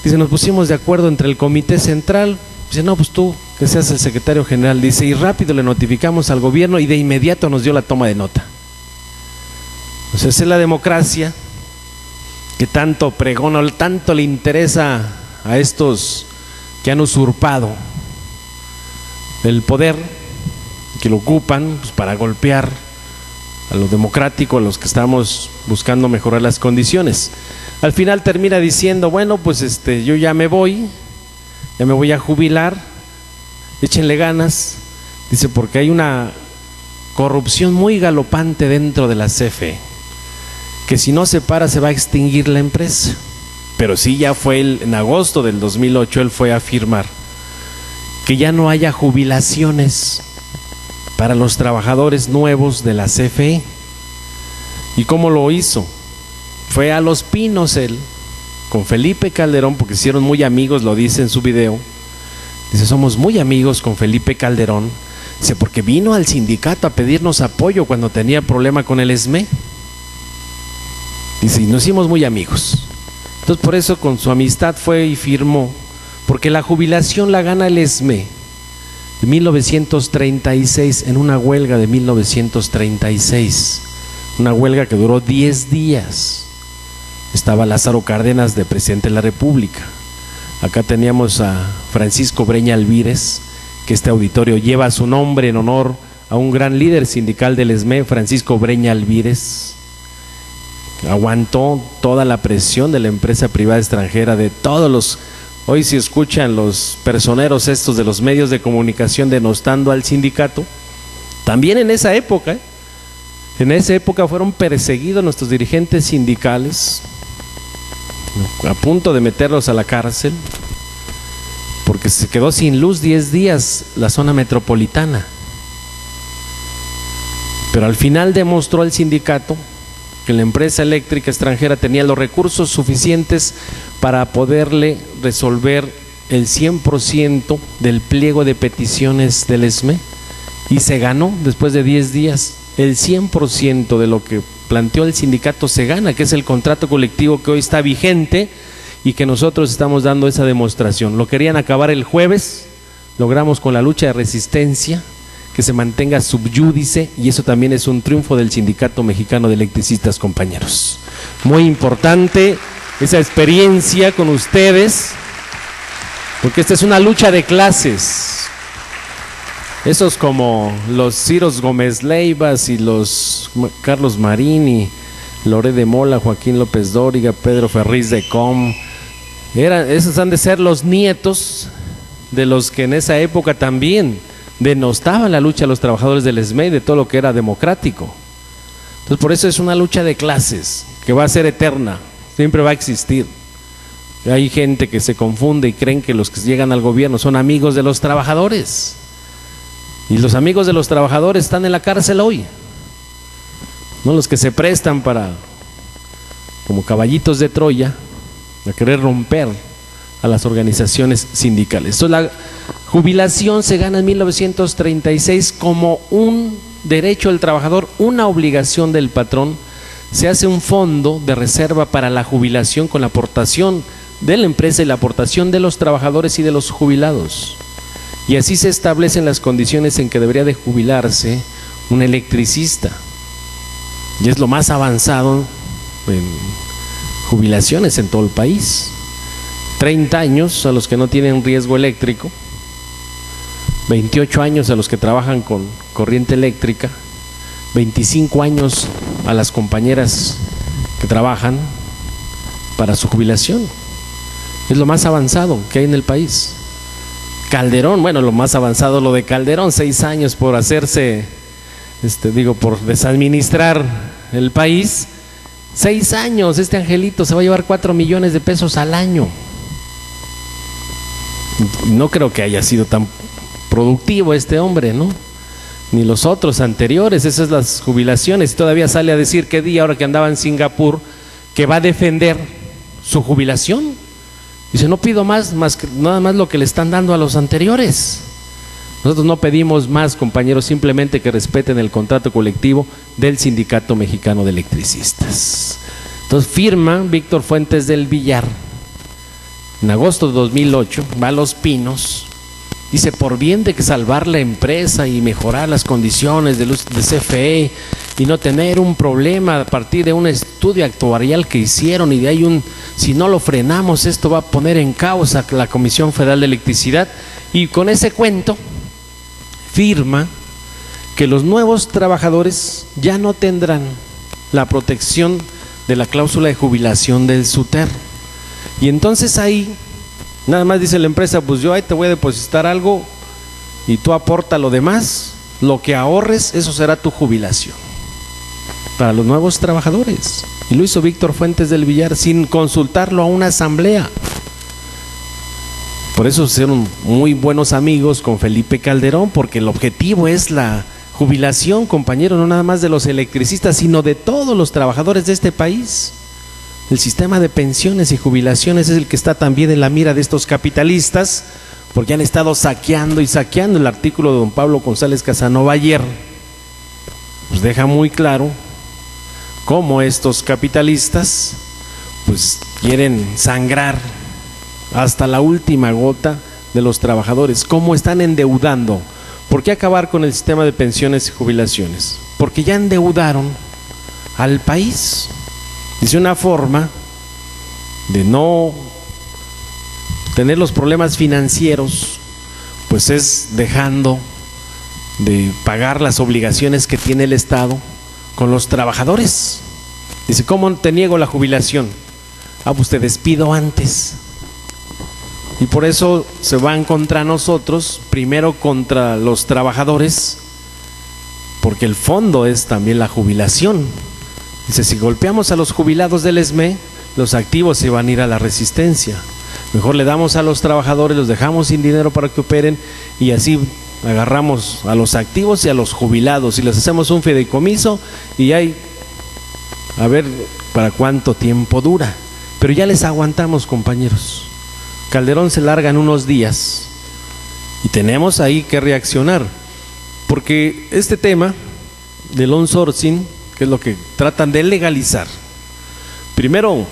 Dice, nos pusimos de acuerdo entre el comité central. Dice, no, pues tú que seas el secretario general. Dice, y rápido le notificamos al gobierno y de inmediato nos dio la toma de nota. O sea, esa es la democracia que tanto pregona, tanto le interesa a estos que han usurpado el poder, que lo ocupan pues, para golpear a lo democrático, a los que estamos buscando mejorar las condiciones. Al final termina diciendo, bueno, pues yo ya me voy a jubilar, échenle ganas. Dice, porque hay una corrupción muy galopante dentro de la CFE, que si no se para se va a extinguir la empresa. Pero sí, ya fue en agosto del 2008 él fue a afirmar que ya no haya jubilaciones para los trabajadores nuevos de la CFE. ¿Y cómo lo hizo? Fue a Los Pinos él, con Felipe Calderón, porque se hicieron muy amigos, lo dice en su video. Dice, somos muy amigos con Felipe Calderón. Dice, porque vino al sindicato a pedirnos apoyo cuando tenía problema con el ESME. Dice, y nos hicimos muy amigos. Entonces por eso con su amistad fue y firmó, porque la jubilación la gana el ESME de 1936, en una huelga de 1936, una huelga que duró 10 días. Estaba Lázaro Cárdenas de presidente de la República. Acá teníamos a Francisco Breña Alvírez, que este auditorio lleva su nombre en honor a un gran líder sindical del ESME, Francisco Breña Alvírez. Aguantó toda la presión de la empresa privada extranjera, de todos los... Hoy si escuchan los personeros estos de los medios de comunicación denostando al sindicato, también en esa época fueron perseguidos nuestros dirigentes sindicales, a punto de meterlos a la cárcel, porque se quedó sin luz 10 días la zona metropolitana. Pero al final demostró el sindicato que la empresa eléctrica extranjera tenía los recursos suficientes para poderle resolver el 100% del pliego de peticiones del ESME, y se ganó después de 10 días. El 100% de lo que planteó el sindicato se gana, que es el contrato colectivo que hoy está vigente y que nosotros estamos dando esa demostración. Lo querían acabar el jueves, logramos con la lucha de resistencia que se mantenga subyúdice, y eso también es un triunfo del Sindicato Mexicano de Electricistas, compañeros. Muy importante esa experiencia con ustedes, porque esta es una lucha de clases. Esos como los Ciros Gómez Leivas y los Carlos Marín y Loré de Mola, Joaquín López Dóriga, Pedro Ferriz de Com, esos han de ser los nietos de los que en esa época también denostaban la lucha de los trabajadores del SME y de todo lo que era democrático. Entonces por eso es una lucha de clases que va a ser eterna, siempre va a existir. Hay gente que se confunde y creen que los que llegan al gobierno son amigos de los trabajadores, y los amigos de los trabajadores están en la cárcel hoy, no los que se prestan para, como caballitos de Troya, a querer romper a las organizaciones sindicales. Entonces la jubilación se gana en 1936 como un derecho del trabajador, una obligación del patrón. Se hace un fondo de reserva para la jubilación con la aportación de la empresa y la aportación de los trabajadores y de los jubilados. Y así se establecen las condiciones en que debería de jubilarse un electricista. Y es lo más avanzado en jubilaciones en todo el país. 30 años a los que no tienen riesgo eléctrico, 28 años a los que trabajan con corriente eléctrica, 25 años a las compañeras que trabajan para su jubilación. Es lo más avanzado que hay en el país. Calderón, bueno, lo más avanzado lo de Calderón, 6 años por hacerse, por desadministrar el país. 6 años, este angelito se va a llevar 4 millones de pesos al año. No creo que haya sido tan productivo este hombre, ¿no? Ni los otros anteriores. Esas son las jubilaciones. Todavía sale a decir qué día, ahora que andaba en Singapur, que va a defender su jubilación. Dice, no pido más que nada más lo que le están dando a los anteriores. Nosotros no pedimos más, compañeros, simplemente que respeten el contrato colectivo del Sindicato Mexicano de Electricistas. Entonces firma Víctor Fuentes del Villar en agosto de 2008, va a Los Pinos, dice, por bien de que salvar la empresa y mejorar las condiciones de CFE y no tener un problema a partir de un estudio actuarial que hicieron, y de ahí si no lo frenamos, esto va a poner en causa la Comisión Federal de Electricidad. Y con ese cuento firma que los nuevos trabajadores ya no tendrán la protección de la cláusula de jubilación del SUTER. Y entonces ahí nada más dice la empresa, pues yo ahí te voy a depositar algo y tú aporta lo demás, lo que ahorres, eso será tu jubilación para los nuevos trabajadores. Y lo hizo Víctor Fuentes del Villar sin consultarlo a una asamblea. Por eso se hicieron muy buenos amigos con Felipe Calderón, porque el objetivo es la jubilación, compañero, no nada más de los electricistas, sino de todos los trabajadores de este país. El sistema de pensiones y jubilaciones es el que está también en la mira de estos capitalistas, porque han estado saqueando y saqueando. El artículo de don Pablo González Casanova ayer pues deja muy claro cómo estos capitalistas pues quieren sangrar hasta la última gota de los trabajadores, cómo están endeudando. ¿Por qué acabar con el sistema de pensiones y jubilaciones? Porque ya endeudaron al país. Dice, una forma de no tener los problemas financieros, pues es dejando de pagar las obligaciones que tiene el Estado con los trabajadores. Dice, ¿cómo te niego la jubilación? Pues te despido antes. Y por eso se van contra nosotros, primero contra los trabajadores, porque el fondo es también la jubilación. Dice, si golpeamos a los jubilados del SME, los activos se van a ir a la resistencia. Mejor le damos a los trabajadores, los dejamos sin dinero para que operen, y así agarramos a los activos y a los jubilados y les hacemos un fideicomiso, y hay a ver para cuánto tiempo dura. Pero ya les aguantamos, compañeros. Calderón se larga en unos días y tenemos ahí que reaccionar, porque este tema del onsourcing, que es lo que tratan de legalizar, primero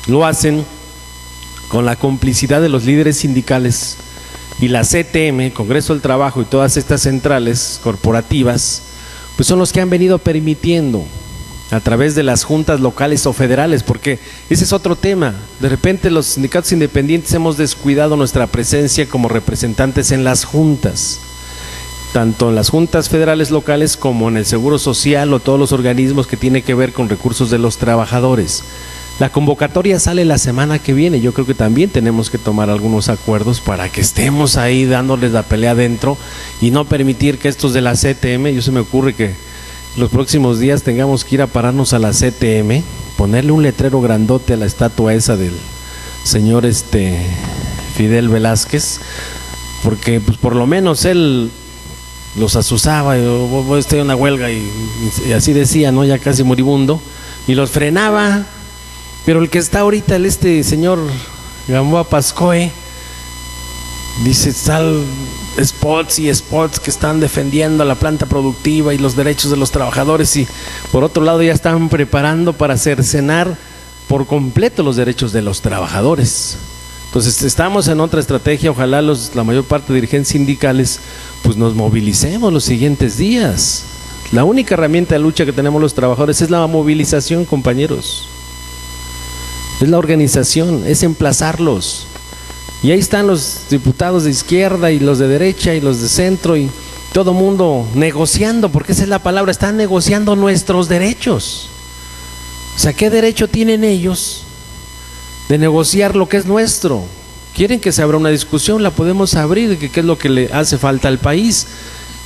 lo hacen con la complicidad de los líderes sindicales y la CTM, Congreso del Trabajo, y todas estas centrales corporativas, pues son los que han venido permitiendo a través de las juntas locales o federales, porque ese es otro tema. De repente los sindicatos independientes hemos descuidado nuestra presencia como representantes en las juntas. tanto en las juntas federales locales como en el Seguro Social o todos los organismos que tienen que ver con recursos de los trabajadores. La convocatoria sale la semana que viene. Yo creo que también tenemos que tomar algunos acuerdos para que estemos ahí dándoles la pelea adentro y no permitir que estos de la CTM, yo se me ocurre que los próximos días tengamos que ir a pararnos a la CTM, ponerle un letrero grandote a la estatua esa del señor Fidel Velázquez, porque pues por lo menos él los asusaba, estoy en una huelga y así decía, ¿no? Ya casi moribundo, y los frenaba. Pero el que está ahorita, señor Gamboa Pascoe, dice, sal spots y spots que están defendiendo la planta productiva y los derechos de los trabajadores, y por otro lado ya están preparando para cercenar por completo los derechos de los trabajadores. Entonces estamos en otra estrategia. Ojalá la mayor parte de dirigentes sindicales pues nos movilicemos los siguientes días. La única herramienta de lucha que tenemos los trabajadores es la movilización, compañeros. Es la organización, es emplazarlos. Y ahí están los diputados de izquierda y los de derecha y los de centro y todo mundo negociando, porque esa es la palabra, están negociando nuestros derechos. O sea, ¿qué derecho tienen ellos de negociar lo que es nuestro? Quieren que se abra una discusión, la podemos abrir, de qué es lo que le hace falta al país.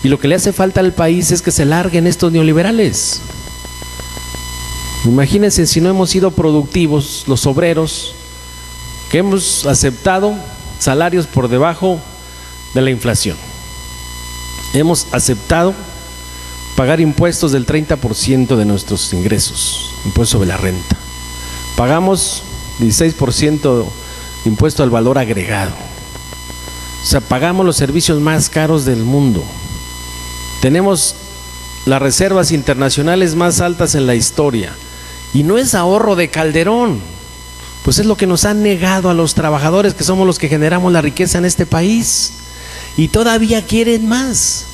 Y lo que le hace falta al país es que se larguen estos neoliberales. Imagínense si no hemos sido productivos los obreros, que hemos aceptado salarios por debajo de la inflación. Hemos aceptado pagar impuestos del 30% de nuestros ingresos, impuesto sobre la renta. Pagamos 16% de impuesto al valor agregado. O sea, pagamos los servicios más caros del mundo. Tenemos las reservas internacionales más altas en la historia. Y no es ahorro de Calderón, pues es lo que nos han negado a los trabajadores, que somos los que generamos la riqueza en este país. Y todavía quieren más.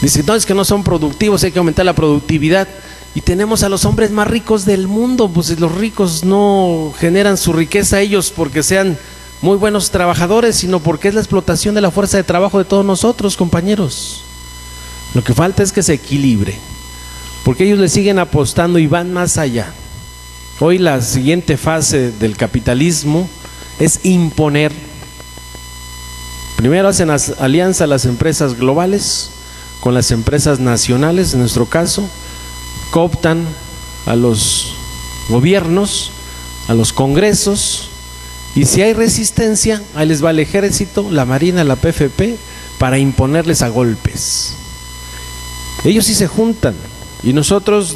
Dicen, no, es que no son productivos, hay que aumentar la productividad. Y tenemos a los hombres más ricos del mundo, pues los ricos no generan su riqueza ellos porque sean muy buenos trabajadores, sino porque es la explotación de la fuerza de trabajo de todos nosotros, compañeros. Lo que falta es que se equilibre, porque ellos le siguen apostando y van más allá. Hoy la siguiente fase del capitalismo es imponer. Primero hacen alianza las empresas globales con las empresas nacionales, en nuestro caso, cooptan a los gobiernos, a los congresos, y si hay resistencia, ahí les va el ejército, la marina, la PFP, para imponerles a golpes. Ellos sí se juntan, y nosotros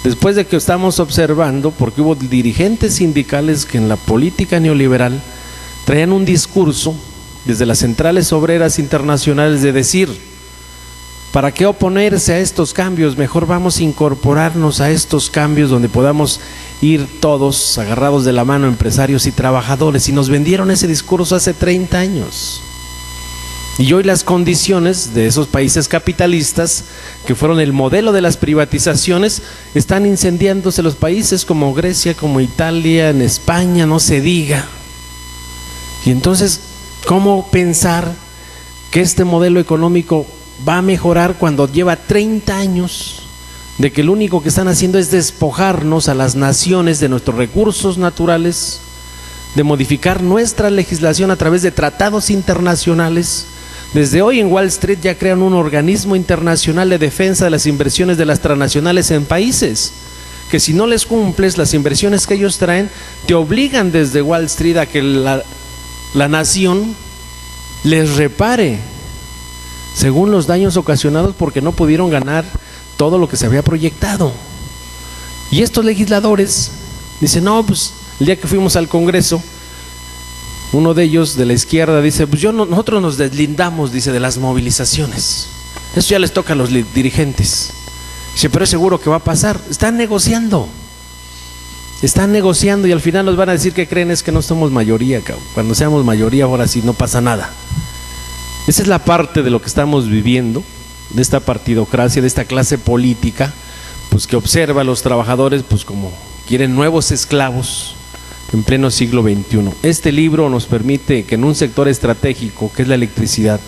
después de que estamos observando, porque hubo dirigentes sindicales que en la política neoliberal traían un discurso desde las centrales obreras internacionales de decir, ¿para qué oponerse a estos cambios? Mejor vamos a incorporarnos a estos cambios donde podamos ir todos agarrados de la mano, empresarios y trabajadores. Y nos vendieron ese discurso hace 30 años. Y hoy las condiciones de esos países capitalistas, que fueron el modelo de las privatizaciones, están incendiándose los países como Grecia, como Italia, en España, no se diga. Y entonces, ¿cómo pensar que este modelo económico va a mejorar cuando lleva 30 años de que lo único que están haciendo es despojarnos a las naciones de nuestros recursos naturales, de modificar nuestra legislación a través de tratados internacionales? Desde hoy en Wall Street ya crean un organismo internacional de defensa de las inversiones de las transnacionales en países, que si no les cumples las inversiones que ellos traen, te obligan desde Wall Street a que la nación les repare según los daños ocasionados porque no pudieron ganar todo lo que se había proyectado. Y estos legisladores dicen, no, pues el día que fuimos al Congreso, uno de ellos de la izquierda dice, pues nosotros nos deslindamos, dice, de las movilizaciones. Eso ya les toca a los dirigentes. Dice, pero es seguro que va a pasar. Están negociando y al final nos van a decir que creen es que no somos mayoría, cabrón. Cuando seamos mayoría ahora sí no pasa nada. Esa es la parte de lo que estamos viviendo, de esta partidocracia, de esta clase política, pues que observa a los trabajadores pues como quieren nuevos esclavos en pleno siglo XXI. Este libro nos permite que en un sector estratégico, que es la electricidad,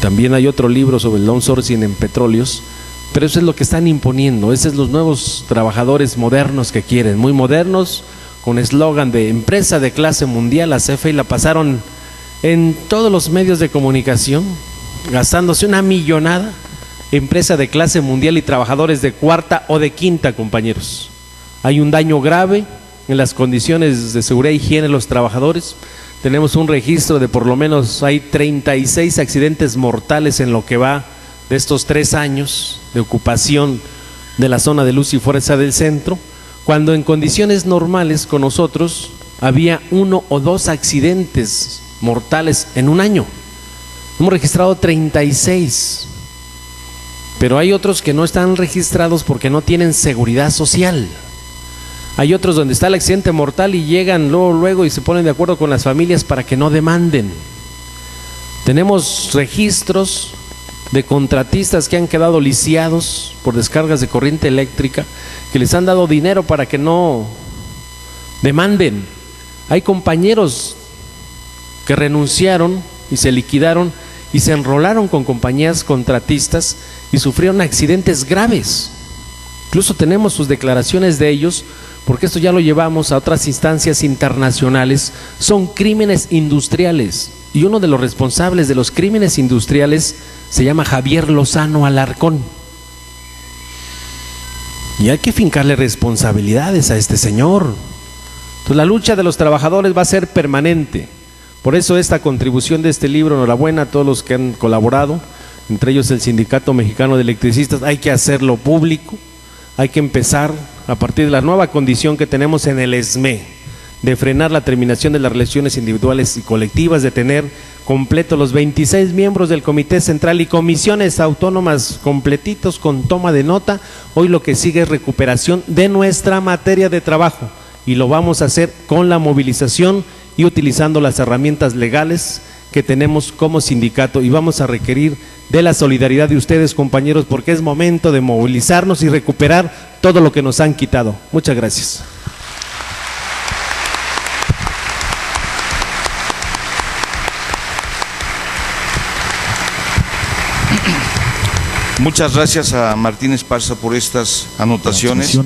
También hay otro libro sobre el outsourcing en petróleos, pero eso es lo que están imponiendo. Esos son los nuevos trabajadores modernos que quieren, muy modernos, con eslogan de empresa de clase mundial. La CFE la pasaron en todos los medios de comunicación, gastándose una millonada. Empresa de clase mundial y trabajadores de cuarta o de quinta, compañeros. Hay un daño grave en las condiciones de seguridad e higiene de los trabajadores. Tenemos un registro de por lo menos hay 36 accidentes mortales en lo que va de estos 3 años de ocupación de la zona de luz y fuerza del centro, cuando en condiciones normales con nosotros había 1 o 2 accidentes mortales en un año. Hemos registrado 36, pero hay otros que no están registrados porque no tienen seguridad social. Hay otros donde está el accidente mortal y llegan luego y se ponen de acuerdo con las familias para que no demanden. Tenemos registros de contratistas que han quedado lisiados por descargas de corriente eléctrica, que les han dado dinero para que no demanden. Hay compañeros que renunciaron y se liquidaron y se enrolaron con compañías contratistas y sufrieron accidentes graves. Incluso tenemos sus declaraciones de ellos, porque esto ya lo llevamos a otras instancias internacionales. Son crímenes industriales, y uno de los responsables de los crímenes industriales se llama Javier Lozano Alarcón, y hay que fincarle responsabilidades a este señor. Entonces la lucha de los trabajadores va a ser permanente. Por eso esta contribución de este libro, enhorabuena a todos los que han colaborado, entre ellos el Sindicato Mexicano de Electricistas. Hay que hacerlo público, hay que empezar a partir de la nueva condición que tenemos en el ESME, de frenar la terminación de las relaciones individuales y colectivas, de tener completos los 26 miembros del Comité Central y comisiones autónomas completitos con toma de nota. Hoy lo que sigue es recuperación de nuestra materia de trabajo, y lo vamos a hacer con la movilización y utilizando las herramientas legales que tenemos como sindicato, y vamos a requerir de la solidaridad de ustedes, compañeros, porque es momento de movilizarnos y recuperar todo lo que nos han quitado. Muchas gracias. Muchas gracias a Martín Esparza por estas anotaciones.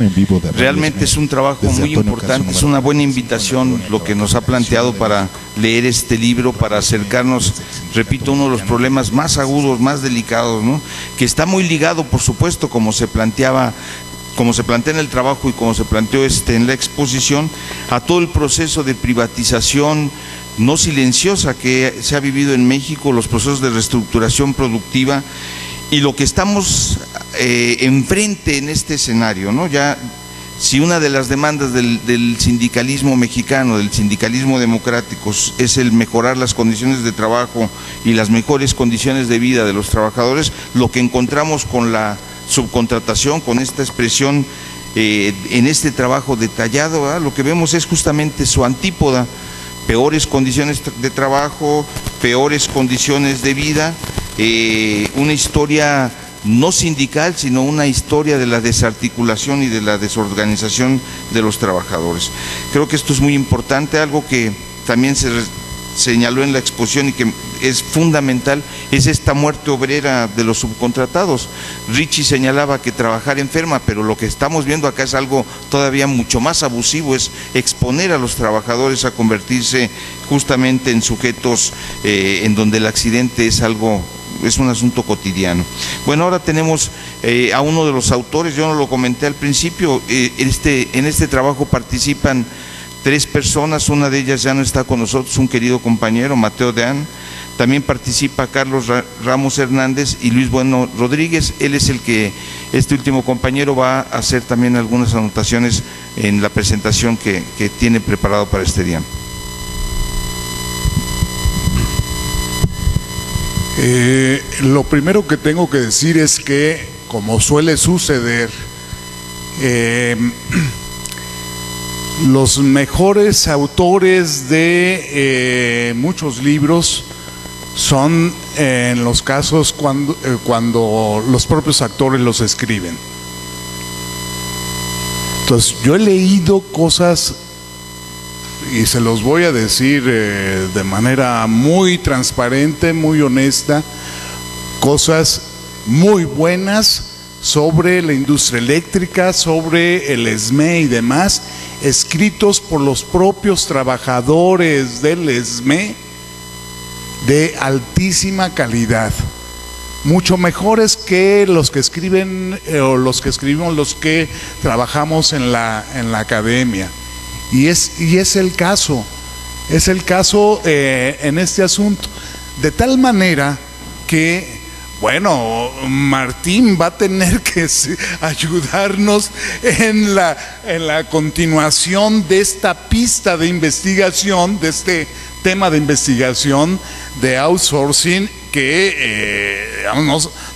Realmente es un trabajo muy importante, es una buena invitación lo que nos ha planteado para leer este libro, para acercarnos, repito, uno de los problemas más agudos, más delicados, ¿no? Que está muy ligado, por supuesto, como se plantea en el trabajo y como se planteó en la exposición, a todo el proceso de privatización no silenciosa que se ha vivido en México, los procesos de reestructuración productiva. Y lo que estamos enfrente en este escenario, ¿no? Ya, si una de las demandas del sindicalismo mexicano, del sindicalismo democrático, es el mejorar las condiciones de trabajo y las mejores condiciones de vida de los trabajadores, lo que encontramos con la subcontratación, con esta expresión en este trabajo detallado, ¿verdad? Lo que vemos es justamente su antípoda: peores condiciones de trabajo, peores condiciones de vida. Una historia no sindical, sino una historia de la desarticulación y de la desorganización de los trabajadores. Creo que esto es muy importante. Algo que también se señaló en la exposición y que es fundamental es esta muerte obrera de los subcontratados. Richie señalaba que trabajar enferma, pero lo que estamos viendo acá es algo todavía mucho más abusivo, es exponer a los trabajadores a convertirse justamente en sujetos en donde el accidente es un asunto cotidiano. Bueno, ahora tenemos a uno de los autores. Yo no lo comenté al principio. En este trabajo participan 3 personas, una de ellas ya no está con nosotros, un querido compañero, Mateo Deán. También participa Carlos Ramos Hernández y Luis Bueno Rodríguez. Él es el que, este último compañero, va a hacer también algunas anotaciones en la presentación que tiene preparado para este día. Lo primero que tengo que decir es que, como suele suceder, los mejores autores de muchos libros son en los casos cuando los propios actores los escriben. Entonces, yo he leído cosas, y se los voy a decir de manera muy transparente, muy honesta, cosas muy buenas sobre la industria eléctrica, sobre el SME y demás, escritos por los propios trabajadores del SME, de altísima calidad, mucho mejores que los que escriben o los que escribimos los que trabajamos en la academia. Y es el caso en este asunto, de tal manera que, bueno, Martín va a tener que ayudarnos en la continuación de esta pista de investigación, de este tema de investigación de outsourcing, que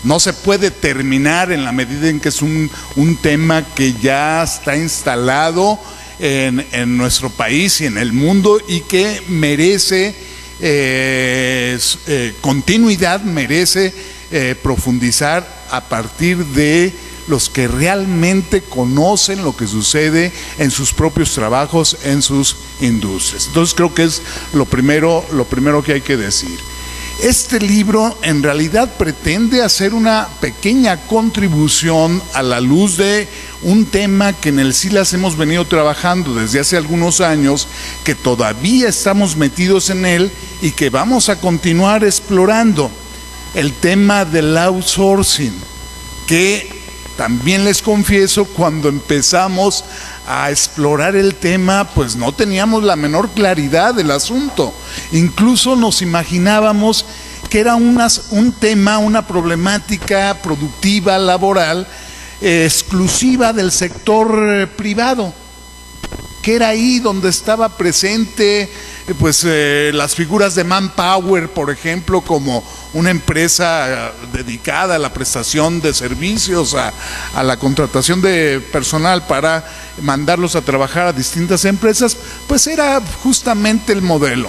no se puede terminar en la medida en que es un tema que ya está instalado en nuestro país y en el mundo, y que merece continuidad, merece profundizar a partir de los que realmente conocen lo que sucede en sus propios trabajos, en sus industrias. Entonces creo que es lo primero que hay que decir. Este libro en realidad pretende hacer una pequeña contribución a la luz de un tema que en el SILAS hemos venido trabajando desde hace algunos años, que todavía estamos metidos en él y que vamos a continuar explorando, el tema del outsourcing, que también les confieso, cuando empezamos a explorar el tema, pues no teníamos la menor claridad del asunto. Incluso nos imaginábamos que era un tema, una problemática productiva, laboral, exclusiva del sector privado, que era ahí donde estaba presente pues las figuras de Manpower, por ejemplo, como una empresa dedicada a la prestación de servicios, a la contratación de personal para mandarlos a trabajar a distintas empresas, pues era justamente el modelo.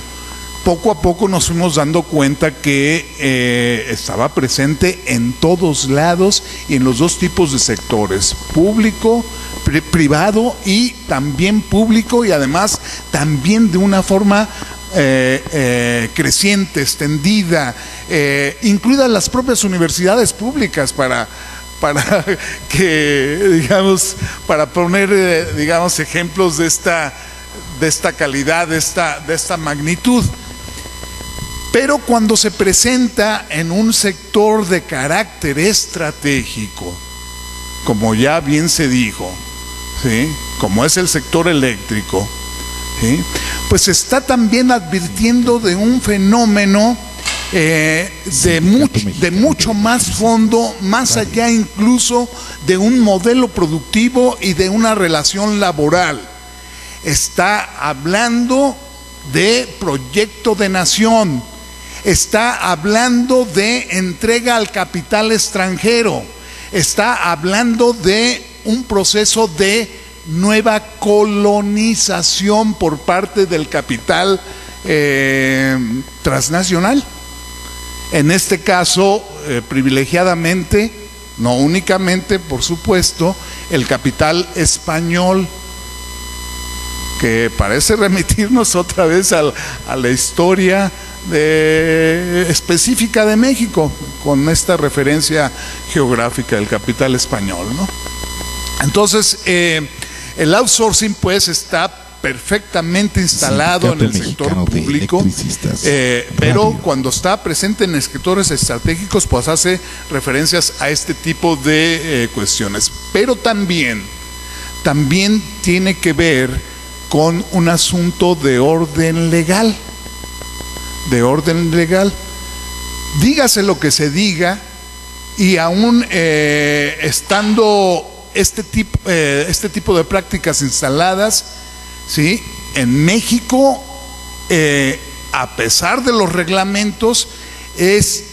Poco a poco nos fuimos dando cuenta que estaba presente en todos lados y en los dos tipos de sectores, público, privado y también público, y además también de una forma creciente, extendida, incluidas las propias universidades públicas, para que, digamos, para poner, digamos, ejemplos de esta calidad, de esta magnitud. Pero cuando se presenta en un sector de carácter estratégico, como ya bien se dijo, ¿sí?, como es el sector eléctrico, ¿sí?, pues está también advirtiendo de un fenómeno de mucho más fondo, más allá incluso de un modelo productivo y de una relación laboral. Está hablando de proyecto de nación, está hablando de entrega al capital extranjero, está hablando de un proceso de nueva colonización por parte del capital transnacional. En este caso, privilegiadamente, no únicamente, por supuesto, el capital español, que parece remitirnos otra vez a la historia específica de México, con esta referencia geográfica del capital español, ¿no? Entonces, el outsourcing pues está perfectamente instalado en el sector público, pero cuando está presente en sectores estratégicos, pues hace referencias a este tipo de cuestiones. Pero también tiene que ver con un asunto de orden legal. Dígase lo que se diga, y aún estando este tipo de prácticas instaladas, ¿sí?, en México, a pesar de los reglamentos, es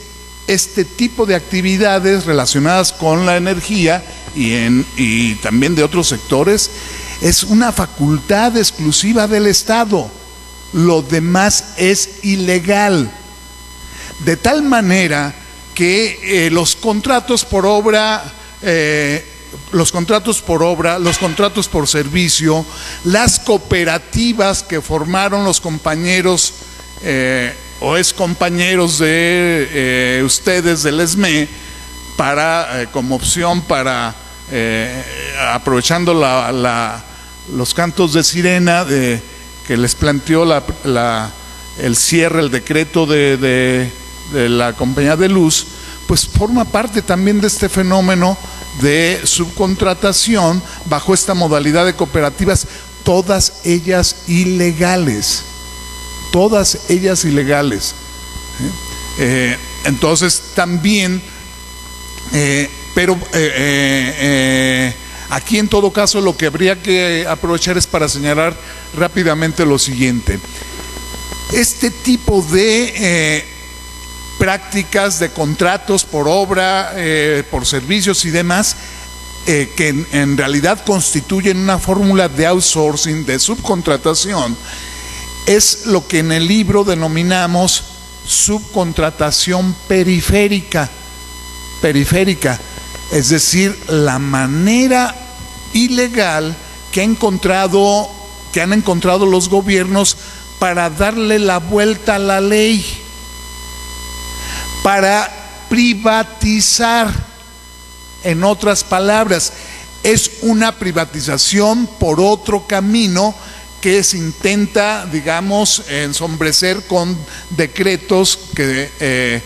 este tipo de actividades relacionadas con la energía y también de otros sectores, es una facultad exclusiva del Estado. Lo demás es ilegal, de tal manera que los contratos por obra, los contratos por servicio, las cooperativas que formaron los compañeros o es compañeros de ustedes del ESME para como opción para aprovechando los cantos de sirena que les planteó el cierre, el decreto de la compañía de luz, pues forma parte también de este fenómeno de subcontratación bajo esta modalidad de cooperativas, todas ellas ilegales. Entonces también, aquí en todo caso lo que habría que aprovechar es para señalar rápidamente lo siguiente. Este tipo de prácticas de contratos por obra, por servicios y demás, que en realidad constituyen una fórmula de outsourcing, de subcontratación, es lo que en el libro denominamos subcontratación periférica, es decir, la manera ilegal que han encontrado los gobiernos para darle la vuelta a la ley, para privatizar. En otras palabras, es una privatización por otro camino que se intenta, digamos, ensombrecer con decretos que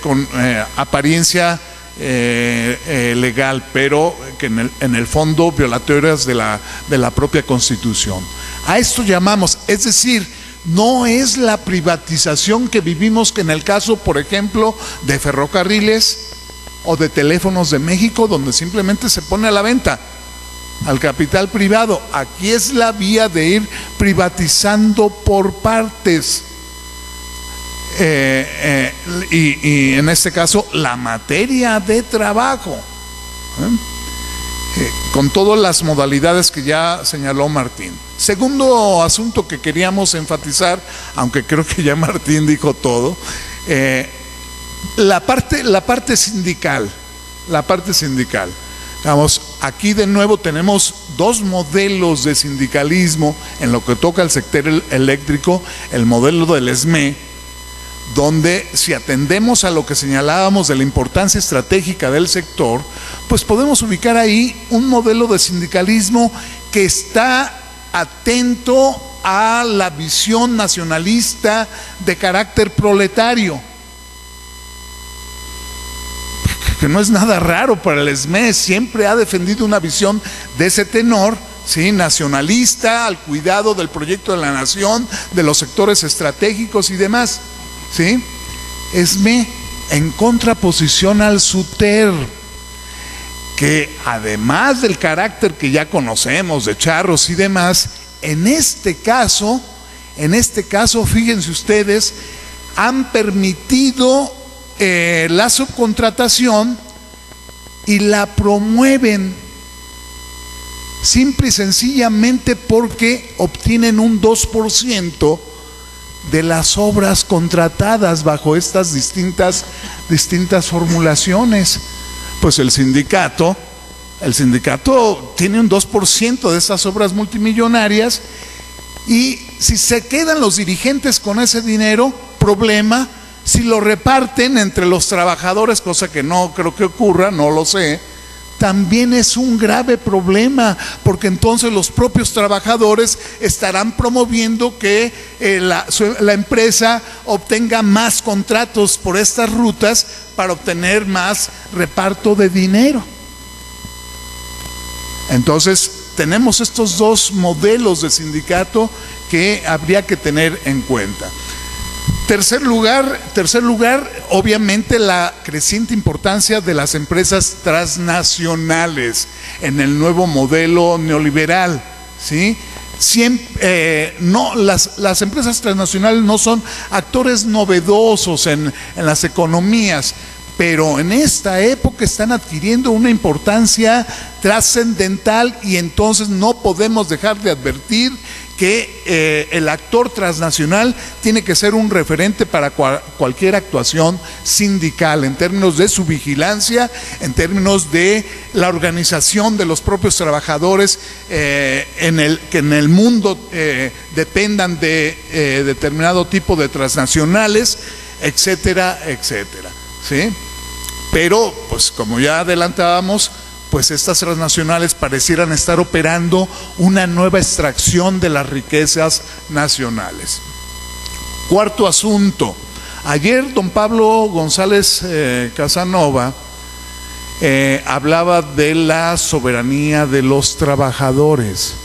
con apariencia legal, pero que en el fondo violatorias de la propia Constitución. A esto llamamos, es decir, no es la privatización que vivimos que en el caso, por ejemplo, de ferrocarriles o de Teléfonos de México, donde simplemente se pone a la venta al capital privado. Aquí es la vía de ir privatizando por partes, y en este caso la materia de trabajo, con todas las modalidades que ya señaló Martín. Segundo asunto que queríamos enfatizar, aunque creo que ya Martín dijo todo, la parte sindical. Vamos, aquí de nuevo tenemos dos modelos de sindicalismo en lo que toca al sector eléctrico. El modelo del ESME, donde si atendemos a lo que señalábamos de la importancia estratégica del sector, pues podemos ubicar ahí un modelo de sindicalismo que está atento a la visión nacionalista de carácter proletario, que no es nada raro para el ESME, siempre ha defendido una visión de ese tenor, ¿sí? Nacionalista, al cuidado del proyecto de la nación, de los sectores estratégicos y demás, ¿sí? ESME en contraposición al SUTER, que además del carácter que ya conocemos de charros y demás, en este caso, fíjense ustedes, han permitido la subcontratación y la promueven simple y sencillamente porque obtienen un 2% de las obras contratadas bajo estas distintas formulaciones. Pues el sindicato tiene un 2% de esas obras multimillonarias, y si se quedan los dirigentes con ese dinero, problema. Si lo reparten entre los trabajadores, cosa que no creo que ocurra, no lo sé, también es un grave problema, porque entonces los propios trabajadores estarán promoviendo que la empresa obtenga más contratos por estas rutas para obtener más reparto de dinero. Entonces tenemos estos dos modelos de sindicato que habría que tener en cuenta. Tercer lugar, obviamente la creciente importancia de las empresas transnacionales en el nuevo modelo neoliberal, ¿sí? Las empresas transnacionales no son actores novedosos en las economías, pero en esta época están adquiriendo una importancia trascendental, y entonces no podemos dejar de advertir que el actor transnacional tiene que ser un referente para cualquier actuación sindical, en términos de su vigilancia, en términos de la organización de los propios trabajadores que en el mundo dependan de determinado tipo de transnacionales, etcétera, etcétera, ¿sí? Pero, pues como ya adelantábamos, pues estas transnacionales parecieran estar operando una nueva extracción de las riquezas nacionales. Cuarto asunto. Ayer don Pablo González Casanova hablaba de la soberanía de los trabajadores.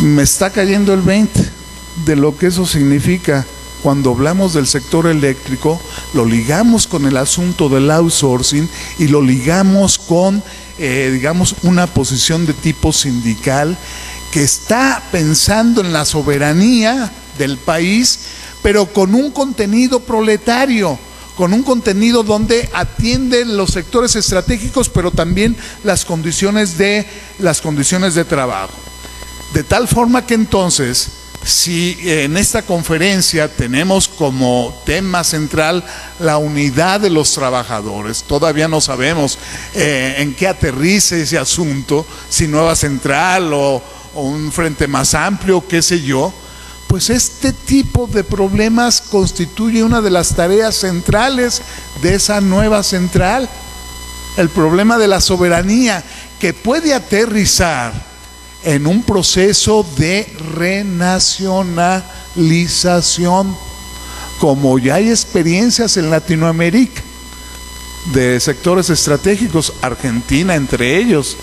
Me está cayendo el 20 de lo que eso significa. Cuando hablamos del sector eléctrico, lo ligamos con el asunto del outsourcing y lo ligamos con, digamos, una posición de tipo sindical que está pensando en la soberanía del país, pero con un contenido proletario, con un contenido donde atienden los sectores estratégicos, pero también las condiciones de trabajo. De tal forma que entonces, si en esta conferencia tenemos como tema central la unidad de los trabajadores, todavía no sabemos en qué aterriza ese asunto, si nueva central o un frente más amplio, qué sé yo, pues este tipo de problemas constituye una de las tareas centrales de esa nueva central. El problema de la soberanía, que puede aterrizar en un proceso de renacionalización, como ya hay experiencias en Latinoamérica de sectores estratégicos, Argentina entre ellos,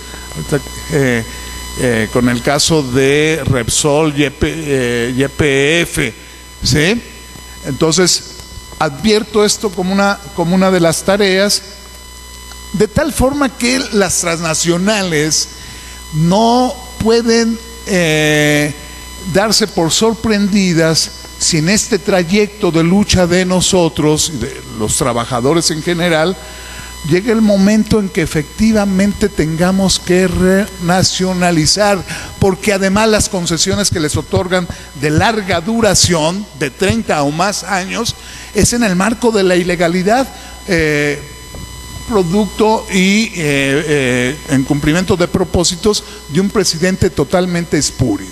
con el caso de Repsol, YPF, ¿sí? Entonces advierto esto como una de las tareas, de tal forma que las transnacionales no pueden darse por sorprendidas si en este trayecto de lucha de nosotros y de los trabajadores en general llega el momento en que efectivamente tengamos que renacionalizar, porque además las concesiones que les otorgan de larga duración, de 30 o más años, es en el marco de la ilegalidad, producto y en cumplimiento de propósitos de un presidente totalmente espurio,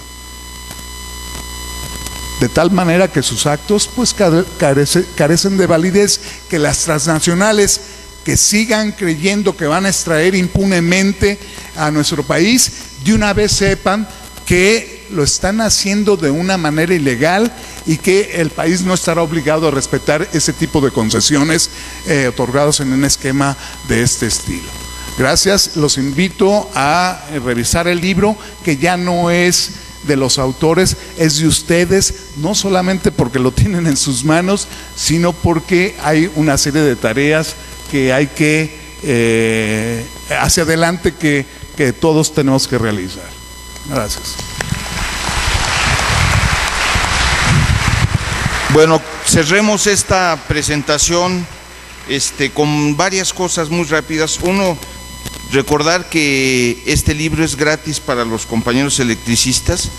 de tal manera que sus actos pues carecen de validez, que las transnacionales que sigan creyendo que van a extraer impunemente a nuestro país, de una vez sepan que lo están haciendo de una manera ilegal y que el país no estará obligado a respetar ese tipo de concesiones otorgados en un esquema de este estilo. Gracias, los invito a revisar el libro, que ya no es de los autores, es de ustedes, no solamente porque lo tienen en sus manos, sino porque hay una serie de tareas que hay que hacia adelante que todos tenemos que realizar. Gracias. Bueno, cerremos esta presentación con varias cosas muy rápidas. Uno, recordar que este libro es gratis para los compañeros electricistas.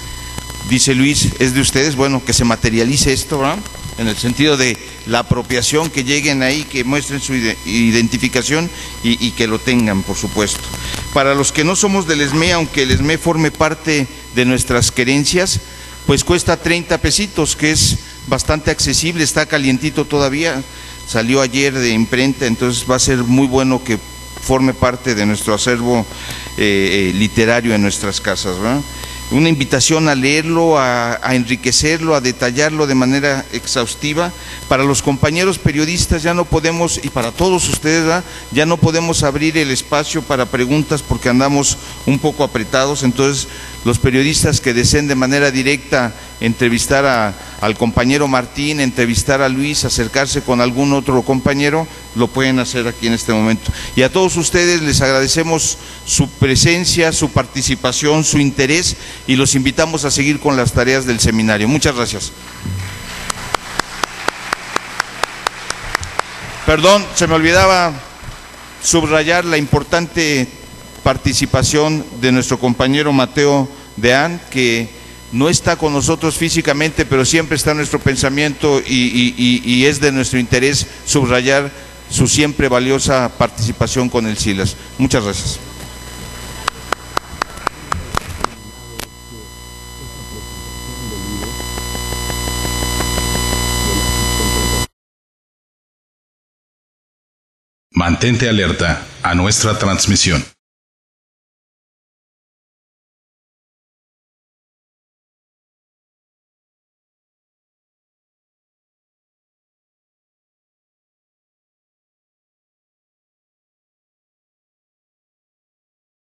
Dice Luis, es de ustedes. Bueno, que se materialice esto, ¿verdad? En el sentido de la apropiación, que lleguen ahí, que muestren su identificación y que lo tengan, por supuesto. Para los que no somos del ESME, aunque el ESME forme parte de nuestras querencias, pues cuesta 30 pesitos, que es bastante accesible, está calientito todavía, salió ayer de imprenta, entonces va a ser muy bueno que forme parte de nuestro acervo literario en nuestras casas, ¿verdad? Una invitación a leerlo, a enriquecerlo, a detallarlo de manera exhaustiva. Para los compañeros periodistas ya no podemos, y para todos ustedes, ¿verdad?, ya no podemos abrir el espacio para preguntas porque andamos un poco apretados. Entonces los periodistas que deseen de manera directa entrevistar al compañero Martín, entrevistar a Luis, acercarse con algún otro compañero, lo pueden hacer aquí en este momento. Y a todos ustedes les agradecemos su presencia, su participación, su interés, y los invitamos a seguir con las tareas del seminario. Muchas gracias. Perdón, se me olvidaba subrayar la importante participación de nuestro compañero Mateo Deán, que no está con nosotros físicamente, pero siempre está en nuestro pensamiento y es de nuestro interés subrayar su siempre valiosa participación con el SILAS. Muchas gracias. Mantente alerta a nuestra transmisión.